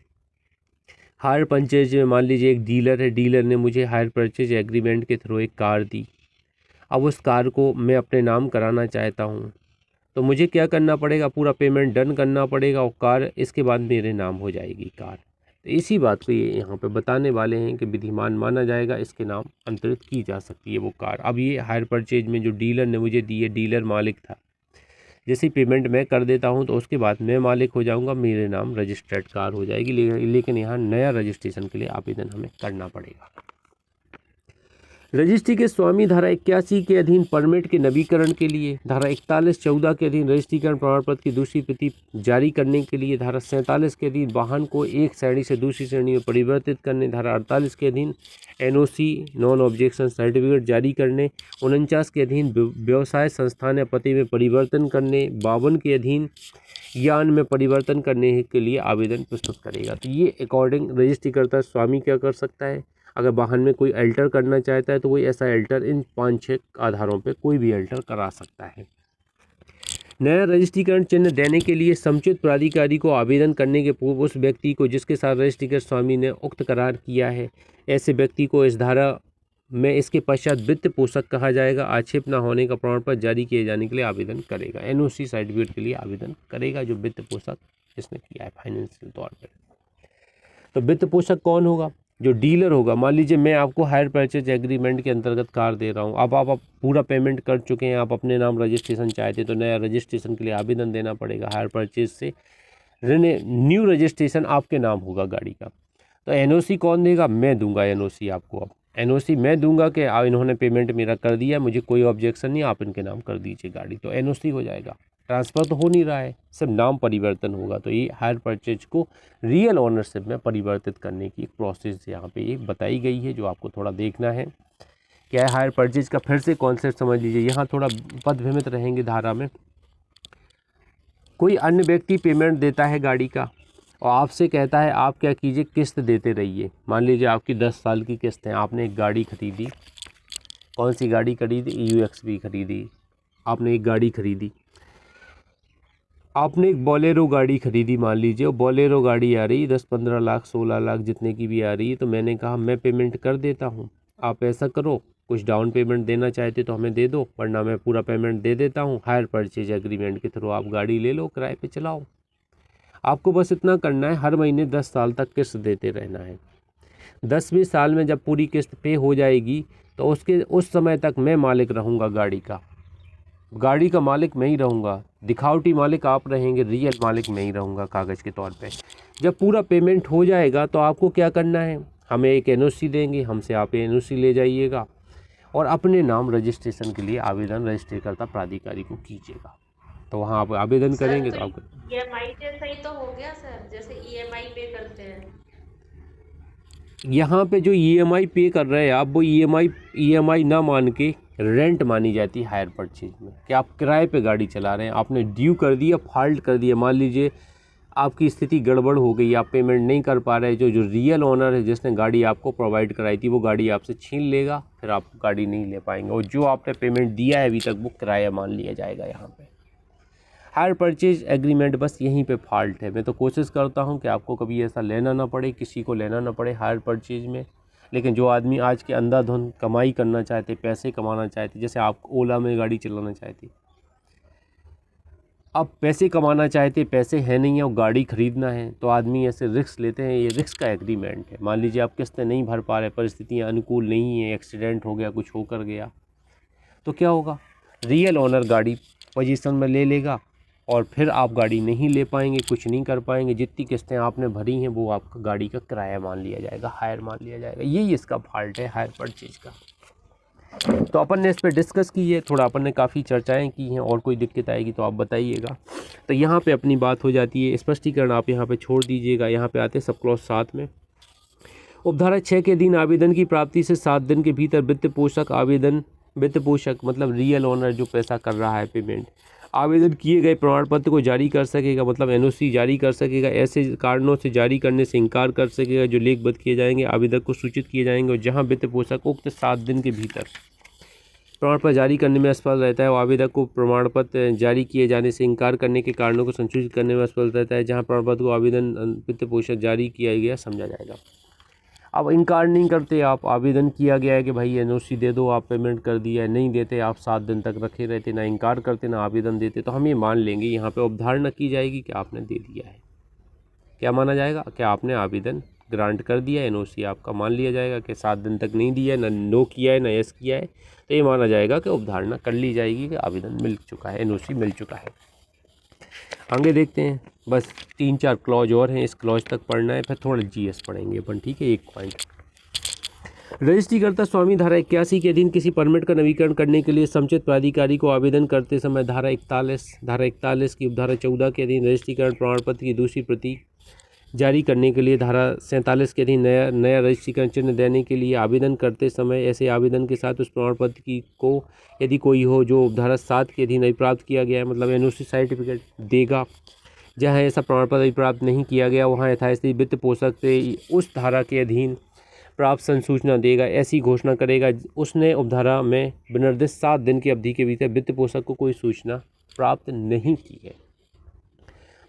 हायर परचेज में मान लीजिए एक डीलर है, डीलर ने मुझे हायर परचेज एग्रीमेंट के थ्रू एक कार दी। अब उस कार को मैं अपने नाम कराना चाहता हूँ तो मुझे क्या करना पड़ेगा, पूरा पेमेंट डन करना पड़ेगा और कार इसके बाद मेरे नाम हो जाएगी कार। तो इसी बात को ये यहाँ पे बताने वाले हैं कि विधिमान माना जाएगा, इसके नाम अंतरित की जा सकती है वो कार। अब ये हायर परचेज में जो डीलर ने मुझे दी है, डीलर मालिक था, जैसे ही पेमेंट मैं कर देता हूँ तो उसके बाद मैं मालिक हो जाऊँगा, मेरे नाम रजिस्टर्ड कार हो जाएगी। लेकिन यहाँ नया रजिस्ट्रेशन के लिए आवेदन हमें करना पड़ेगा। रजिस्ट्री के स्वामी धारा 81 के अधीन परमिट के नवीकरण के लिए, धारा 41(14) के अधीन रजिस्ट्रीकरण प्रमाण पत्र की दूसरी प्रति जारी करने के लिए, धारा 47 के अधीन वाहन को एक श्रेणी से दूसरी श्रेणी में परिवर्तित करने, धारा 48 के अधीन एनओसी नॉन ऑब्जेक्शन सर्टिफिकेट जारी करने, 49 के अधीन व्यवसाय संस्थान या पते में परिवर्तन करने, 52 के अधीन यान में परिवर्तन करने के लिए आवेदन प्रस्तुत करेगा। तो ये अकॉर्डिंग रजिस्ट्रीकर्ता स्वामी क्या कर सकता है, अगर वाहन में कोई अल्टर करना चाहता है तो कोई ऐसा अल्टर इन 5-6 आधारों पे कोई भी अल्टर करा सकता है। नया रजिस्ट्रीकरण चिन्ह देने के लिए समुचित प्राधिकारी को आवेदन करने के पूर्व उस व्यक्ति को जिसके साथ रजिस्ट्रीकृत स्वामी ने उक्त करार किया है, ऐसे व्यक्ति को इस धारा में इसके पश्चात वित्त पोषक कहा जाएगा, आक्षेप न होने का प्रमाण पत्र जारी किए जाने के लिए आवेदन करेगा। एनओसी सर्टिफिकेट के लिए आवेदन करेगा जो वित्त पोषक जिसने किया है फाइनेंशियल तौर पर। तो वित्त पोषक कौन होगा, जो डीलर होगा। मान लीजिए मैं आपको हायर परचेज एग्रीमेंट के अंतर्गत कार दे रहा हूँ, अब आप पूरा पेमेंट कर चुके हैं, आप अपने नाम रजिस्ट्रेशन चाहते तो नया रजिस्ट्रेशन के लिए आवेदन देना पड़ेगा। हायर परचेज से न्यू रजिस्ट्रेशन आपके नाम होगा गाड़ी का। तो एनओसी कौन देगा, मैं दूंगा एनओसी आपको। अब एनओसी मैं दूंगा कि इन्होंने पेमेंट मेरा कर दिया, मुझे कोई ऑब्जेक्शन नहीं, आप इनके नाम कर दीजिए गाड़ी, तो एनओसी हो जाएगा। ट्रांसफ़र तो हो नहीं रहा है, सिर्फ नाम परिवर्तन होगा। तो ये हायर परचेज को रियल ओनरशिप में परिवर्तित करने की एक प्रोसेस यहाँ पे ये बताई गई है, जो आपको थोड़ा देखना है। क्या है हायर परचेज का, फिर से कॉन्सेप्ट समझ लीजिए। यहाँ थोड़ा पदभ्रमित रहेंगे धारा में। कोई अन्य व्यक्ति पेमेंट देता है गाड़ी का और आपसे कहता है आप क्या कीजिए, किस्त देते रहिए। मान लीजिए आपकी 10 साल की किस्त है, आपने एक गाड़ी खरीदी। कौन सी गाड़ी खरीदी, UXV खरीदी। आपने एक गाड़ी खरीदी, आपने एक बोलेरो गाड़ी खरीदी मान लीजिए, और बोलेरो गाड़ी आ रही 10-15 लाख 16 लाख जितने की भी आ रही है। तो मैंने कहा मैं पेमेंट कर देता हूँ, आप ऐसा करो कुछ डाउन पेमेंट देना चाहते तो हमें दे दो, वरना मैं पूरा पेमेंट दे देता हूँ। हायर परचेज एग्रीमेंट के थ्रू आप गाड़ी ले लो, किराए पे चलाओ। आपको बस इतना करना है, हर महीने 10 साल तक किस्त देते रहना है। 10वें साल में जब पूरी किस्त पे हो जाएगी तो उस समय तक मैं मालिक रहूँगा गाड़ी का। गाड़ी का मालिक मैं ही रहूँगा, दिखावटी मालिक आप रहेंगे, रियल मालिक मैं ही रहूँगा कागज़ के तौर पे। जब पूरा पेमेंट हो जाएगा तो आपको क्या करना है, हमें एक एनओसी देंगे, हमसे आप एनओसी ले जाइएगा और अपने नाम रजिस्ट्रेशन के लिए आवेदन रजिस्ट्रीकर्ता प्राधिकारी को कीजिएगा। तो वहाँ आप आवेदन करेंगे तो आपको EMI जैसा ही तो हो गया सर, जैसे EMI पे करते हैं। यहाँ पे जो EMI पे कर रहे हैं आप, वो EMI ना मान के रेंट मानी जाती है हायर परचेज में, कि आप किराए पे गाड़ी चला रहे हैं, आपने ड्यू कर दिया, फॉल्ट कर दिया। मान लीजिए आपकी स्थिति गड़बड़ हो गई, आप पेमेंट नहीं कर पा रहे, जो रियल ओनर है जिसने गाड़ी आपको प्रोवाइड कराई थी वो गाड़ी आपसे छीन लेगा, फिर आप गाड़ी नहीं ले पाएंगे, और जो आपने पेमेंट दिया है अभी तक वो किराया मान लिया जाएगा। यहाँ पे हायर परचेज एग्रीमेंट बस यहीं पे फॉल्ट है। मैं तो कोशिश करता हूँ कि आपको कभी ऐसा लेना ना पड़े, किसी को लेना ना पड़े हायर परचेज में। लेकिन जो आदमी आज के अंधाधुंध कमाई करना चाहते, पैसे कमाना चाहते, जैसे आप ओला में गाड़ी चलाना चाहते, अब पैसे कमाना चाहते, पैसे है नहीं है और गाड़ी ख़रीदना है, तो आदमी ऐसे रिस्क लेते हैं। ये रिस्क का एग्रीमेंट है। मान लीजिए आप किस्तें नहीं भर पा रहे, परिस्थितियाँ अनुकूल नहीं है, एक्सीडेंट हो गया, कुछ होकर गया, तो क्या होगा, रियल ओनर गाड़ी पोजीशन में ले लेगा और फिर आप गाड़ी नहीं ले पाएंगे, कुछ नहीं कर पाएंगे। जितनी किस्तें आपने भरी हैं वो आपका गाड़ी का किराया मान लिया जाएगा, हायर मान लिया जाएगा। यही इसका फॉल्ट है हायर परचेज का। तो अपन ने इस पर डिस्कस की है, थोड़ा अपन ने काफ़ी चर्चाएं की हैं, और कोई दिक्कत आएगी तो आप बताइएगा। तो यहाँ पे अपनी बात हो जाती है, स्पष्टीकरण आप यहाँ पे छोड़ दीजिएगा। यहाँ पे आते सब क्लॉज 7 में, उपधारा 6 के दिन आवेदन की प्राप्ति से 7 दिन के भीतर वित्त पोषक मतलब रियल ओनर जो पैसा कर रहा है पेमेंट, आवेदन किए गए प्रमाण पत्र को जारी कर सकेगा, मतलब एनओसी जारी कर सकेगा। ऐसे कारणों से जारी करने से इनकार कर सकेगा जो लेखबद्ध किए जाएंगे, आवेदक को सूचित किए जाएंगे, और जहां वित्त पोषक उक्त 7 दिन के भीतर प्रमाण पत्र जारी करने में असफल रहता है, वो आवेदक को प्रमाण पत्र जारी किए जाने से इनकार करने के कारणों को संशोधित करने में असफल रहता है, जहाँ प्रमाण पत्र को आवेदन वित्त पोषक जारी किया गया समझा जाएगा। अब इनकार नहीं करते आप, आवेदन किया गया है कि भाई एनओसी दे दो, आप पेमेंट कर दिया है, नहीं देते आप 7 दिन तक रखे रहते, ना इनकार करते ना आवेदन देते, तो हम ये मान लेंगे यहाँ पे अवधारणा की जाएगी कि आपने दे दिया है। क्या माना जाएगा कि आपने आवेदन ग्रांट कर दिया, एनओसी आपका मान लिया जाएगा कि 7 दिन तक नहीं दिया है, ना नो किया है, ना यस किया है, तो ये माना जाएगा कि अवधारणा कर ली जाएगी कि आवेदन मिल चुका है, एनओसी मिल चुका है। आगे देखते हैं, बस 3-4 क्लॉज और हैं, इस क्लॉज तक पढ़ना है, फिर थोड़ा जीएस पढ़ेंगे अपन, ठीक है। एक पॉइंट रजिस्ट्रीकर्ता स्वामी धारा 81 के अधीन किसी परमिट का नवीकरण करने के लिए समुचित प्राधिकारी को आवेदन करते समय धारा 41 की उपधारा 14 के अधीन रजिस्ट्रीकरण प्रमाण पत्र की दूसरी प्रति जारी करने के लिए धारा 47 के अधीन नया रजिस्ट्रीकरण चिन्ह देने के लिए आवेदन करते समय ऐसे आवेदन के साथ उस प्रमाण पत्र की को यदि कोई हो जो धारा 7 के अधीन प्राप्त किया गया है, मतलब एनओसी सर्टिफिकेट देगा। जहाँ ऐसा प्रमाण पत्र प्राप्त नहीं किया गया वहाँ यथास्थिति वित्त पोषक से उस धारा के अधीन प्राप्त संसूचना देगा, ऐसी घोषणा करेगा उसने उपधारा में विनिर्दिष्ट 7 दिन की अवधि के भीतर वित्त पोषक को कोई सूचना प्राप्त नहीं की है।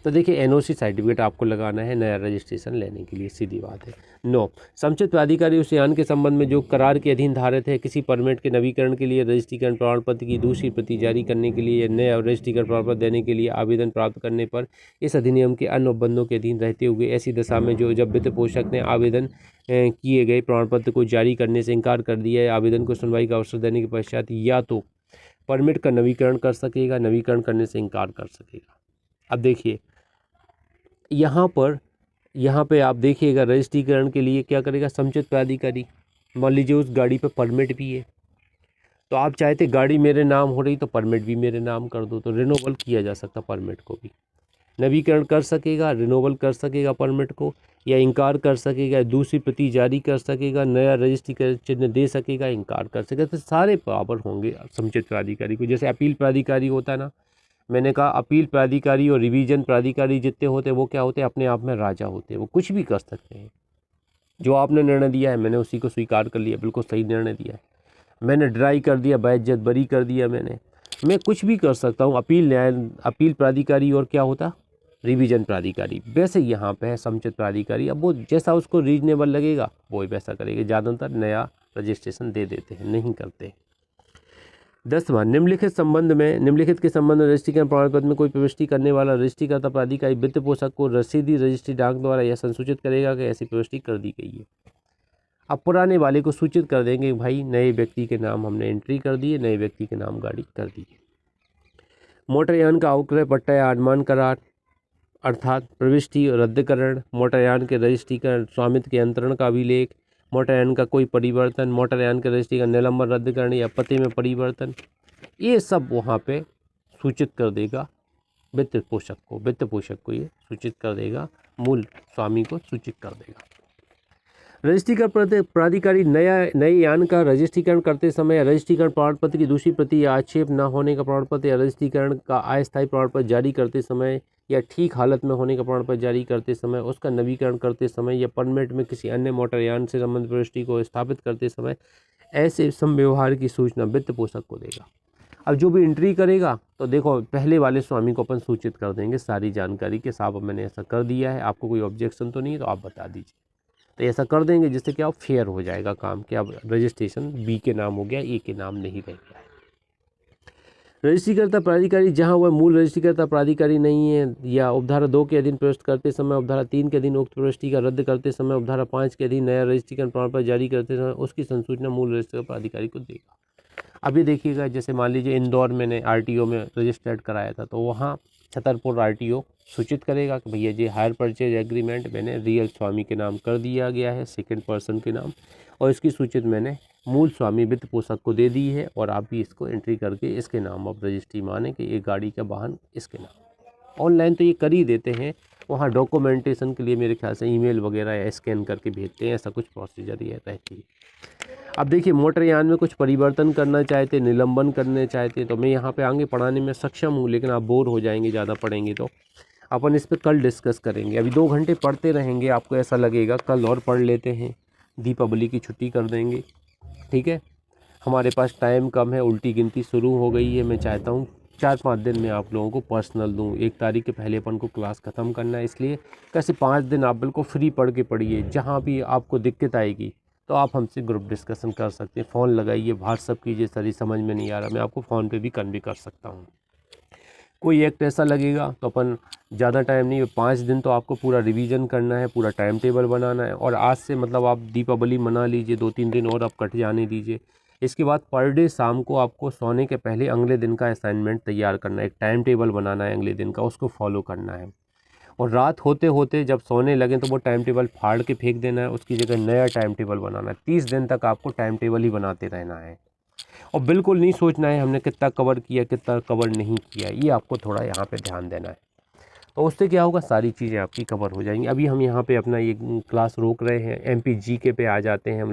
तो देखिए एनओसी सर्टिफिकेट आपको लगाना है नया रजिस्ट्रेशन लेने के लिए, सीधी बात है। 9 समुचित प्राधिकारी उस यान के संबंध में जो करार के अधीन धारित है किसी परमिट के नवीकरण के लिए रजिस्ट्रीकरण प्रमाण पत्र की दूसरी प्रति जारी करने के लिए या नया रजिस्ट्रीकरण प्रमाण पत्र देने के लिए आवेदन प्राप्त करने पर इस अधिनियम के अन्य उपबंधों के अधीन रहते हुए ऐसी दशा में जब वित्त पोषक ने आवेदन किए गए प्रमाण पत्र को जारी करने से इनकार कर दिया है, आवेदन को सुनवाई का अवसर देने के पश्चात या तो परमिट का नवीकरण कर सकेगा, नवीकरण करने से इनकार कर सकेगा। अब देखिए यहाँ पे आप देखिएगा रजिस्ट्रीकरण के लिए क्या करेगा समुचित प्राधिकारी। मान लीजिए उस गाड़ी पे परमिट भी है, तो आप चाहते गाड़ी मेरे नाम हो रही तो परमिट भी मेरे नाम कर दो, तो रिनोवल किया जा सकता परमिट को भी, नवीकरण कर सकेगा, रिनोवल कर सकेगा परमिट को, या इनकार कर सकेगा, दूसरी प्रति जारी कर सकेगा, नया रजिस्ट्री चिन्ह दे सकेगा, इनकार कर सकेगा। तो सारे पावर होंगे समुचित प्राधिकारी को। जैसे अपील प्राधिकारी होता है ना, मैंने कहा अपील प्राधिकारी और रिवीजन प्राधिकारी जितने होते हैं वो क्या होते हैं, अपने आप में राजा होते हैं, वो कुछ भी कर सकते हैं। जो आपने निर्णय दिया है मैंने उसी को स्वीकार कर लिया, बिल्कुल सही निर्णय दिया है, मैंने ड्राई कर दिया, बाइज्जत बरी कर दिया, मैं कुछ भी कर सकता हूँ। अपील प्राधिकारी और क्या होता रिवीजन प्राधिकारी। वैसे यहाँ पे है समुचित प्राधिकारी, अब वो जैसा उसको रीजनेबल लगेगा वो वैसा करेगा। ज़्यादातर नया रजिस्ट्रेशन दे देते हैं, नहीं करते। 10वां निम्नलिखित के संबंध में रजिस्ट्रीकरण प्रमाण पत्र में कोई प्रविष्टि करने वाला रजिस्ट्रीकर्ता प्राधिकारी वित्त पोषक को रसीदी रजिस्ट्री डाक द्वारा यह संसूचित करेगा कि ऐसी प्रविष्टि कर दी गई है। अब पुराने वाले को सूचित कर देंगे भाई नए व्यक्ति के नाम हमने एंट्री कर दी है, नए व्यक्ति के नाम गाड़ी कर दी है। मोटरयान का अवक्रय पट्टा या आडमान करार अर्थात प्रविष्टि और रद्दकरण, मोटरयान के रजिस्ट्रीकरण स्वामित्व के अंतरण का अभिलेख, मोटरयान का कोई परिवर्तन, मोटरयान के रजिस्ट्री का निलंबन रद्दकरण या पते में परिवर्तन, ये सब वहाँ पे सूचित कर देगा वित्त पोषक को ये सूचित कर देगा, मूल स्वामी को सूचित कर देगा। रजिस्ट्रीकरण प्राधिकारी नए यान का रजिस्ट्रीकरण करते समय या रजिस्ट्रीकरण प्रमाण पत्र की दूसरी प्रति या आक्षेप न होने का प्रमाण पत्र या रजिस्ट्रीकरण का अस्थायी प्रमाण पत्र जारी करते समय या ठीक हालत में होने का प्रमाण पत्र जारी करते समय, उसका नवीकरण करते समय या परमिट में किसी अन्य मोटरयान से संबंधित प्रविष्टि को स्थापित करते समय ऐसे संव्यवहार की सूचना वित्त पोषक को देगा। अब जो भी एंट्री करेगा तो देखो पहले वाले स्वामी को अपन सूचित कर देंगे सारी जानकारी के साथ, मैंने ऐसा कर दिया है, आपको कोई ऑब्जेक्शन तो नहीं है तो आप बता दीजिए। तो ऐसा कर देंगे जिससे क्या फेयर हो जाएगा काम, कि अब रजिस्ट्रेशन बी के नाम हो गया, ए के नाम नहीं रह गया है। रजिस्ट्रीकर्ता प्राधिकारी जहां वह मूल रजिस्ट्रीकर्ता प्राधिकारी नहीं है या उपधारा 2 के अधीन प्रविष्ट करते समय, उपधारा 3 के अधीन उक्त प्रविष्टि का रद्द करते समय, उपधारा 5 के अधीन नया रजिस्ट्रीकरण प्रमाण पत्र जारी करते समय उसकी संसूचना मूल रजिस्ट्रीकर्ता प्राधिकारी को देगा। अभी देखिएगा जैसे मान लीजिए इंदौर मैंने आरटीओ में रजिस्टर्ड कराया था, तो वहाँ छतरपुर आरटीओ सूचित करेगा कि भैया ये हायर परचेज एग्रीमेंट मैंने रियल स्वामी के नाम कर दिया गया है, सेकंड पर्सन के नाम, और इसकी सूचित मैंने मूल स्वामी वित्त पोषक को दे दी है, और आप भी इसको एंट्री करके इसके नाम ऑफ रजिस्ट्री माने कि ये गाड़ी का वाहन इसके नाम। ऑनलाइन तो ये कर ही देते हैं, वहाँ डॉक्यूमेंटेशन के लिए मेरे ख्याल से ईमेल वगैरह या स्कैन करके भेजते हैं, ऐसा कुछ प्रोसीजर ये रहती है। अब देखिए मोटरयान में कुछ परिवर्तन करना चाहते, निलंबन करने चाहते, तो मैं यहाँ पे आगे पढ़ाने में सक्षम हूँ, लेकिन आप बोर हो जाएंगे ज़्यादा पढ़ेंगे तो। अपन इस पर कल डिस्कस करेंगे, अभी 2 घंटे पढ़ते रहेंगे, आपको ऐसा लगेगा कल और पढ़ लेते हैं, दीपावली की छुट्टी कर देंगे, ठीक है। हमारे पास टाइम कम है, उल्टी गिनती शुरू हो गई है, मैं चाहता हूँ 4-5 दिन में आप लोगों को पर्सनल दूँ, 1 तारीख के पहले अपन को क्लास ख़त्म करना है, इसलिए कैसे 5 दिन आप बिल्कुल फ्री पढ़ के पढ़िए। जहाँ भी आपको दिक्कत आएगी तो आप हमसे ग्रुप डिस्कशन कर सकते हैं, फ़ोन लगाइए, व्हाट्सअप कीजिए, सर ये समझ में नहीं आ रहा, मैं आपको फ़ोन पे भी कन्वे कर सकता हूँ। कोई एक्ट ऐसा लगेगा तो अपन ज़्यादा टाइम नहीं, 5 दिन तो आपको पूरा रिवीजन करना है, पूरा टाइम टेबल बनाना है, और आज से मतलब आप दीपावली मना लीजिए, 2-3 दिन और आप कट जाने दीजिए। इसके बाद पर डे शाम को आपको सोने के पहले अगले दिन का असाइनमेंट तैयार करना है, एक टाइम टेबल बनाना है अगले दिन का, उसको फॉलो करना है। और रात होते होते जब सोने लगें तो वो टाइम टेबल फाड़ के फेंक देना है, उसकी जगह नया टाइम टेबल बनाना है। 30 दिन तक आपको टाइम टेबल ही बनाते रहना है और बिल्कुल नहीं सोचना है हमने कितना कवर किया कितना कवर नहीं किया, ये आपको थोड़ा यहाँ पे ध्यान देना है। तो उससे क्या होगा, सारी चीज़ें आपकी कवर हो जाएंगी। अभी हम यहाँ पे अपना ये क्लास रोक रहे हैं, MPGK पे आ जाते हैं हम।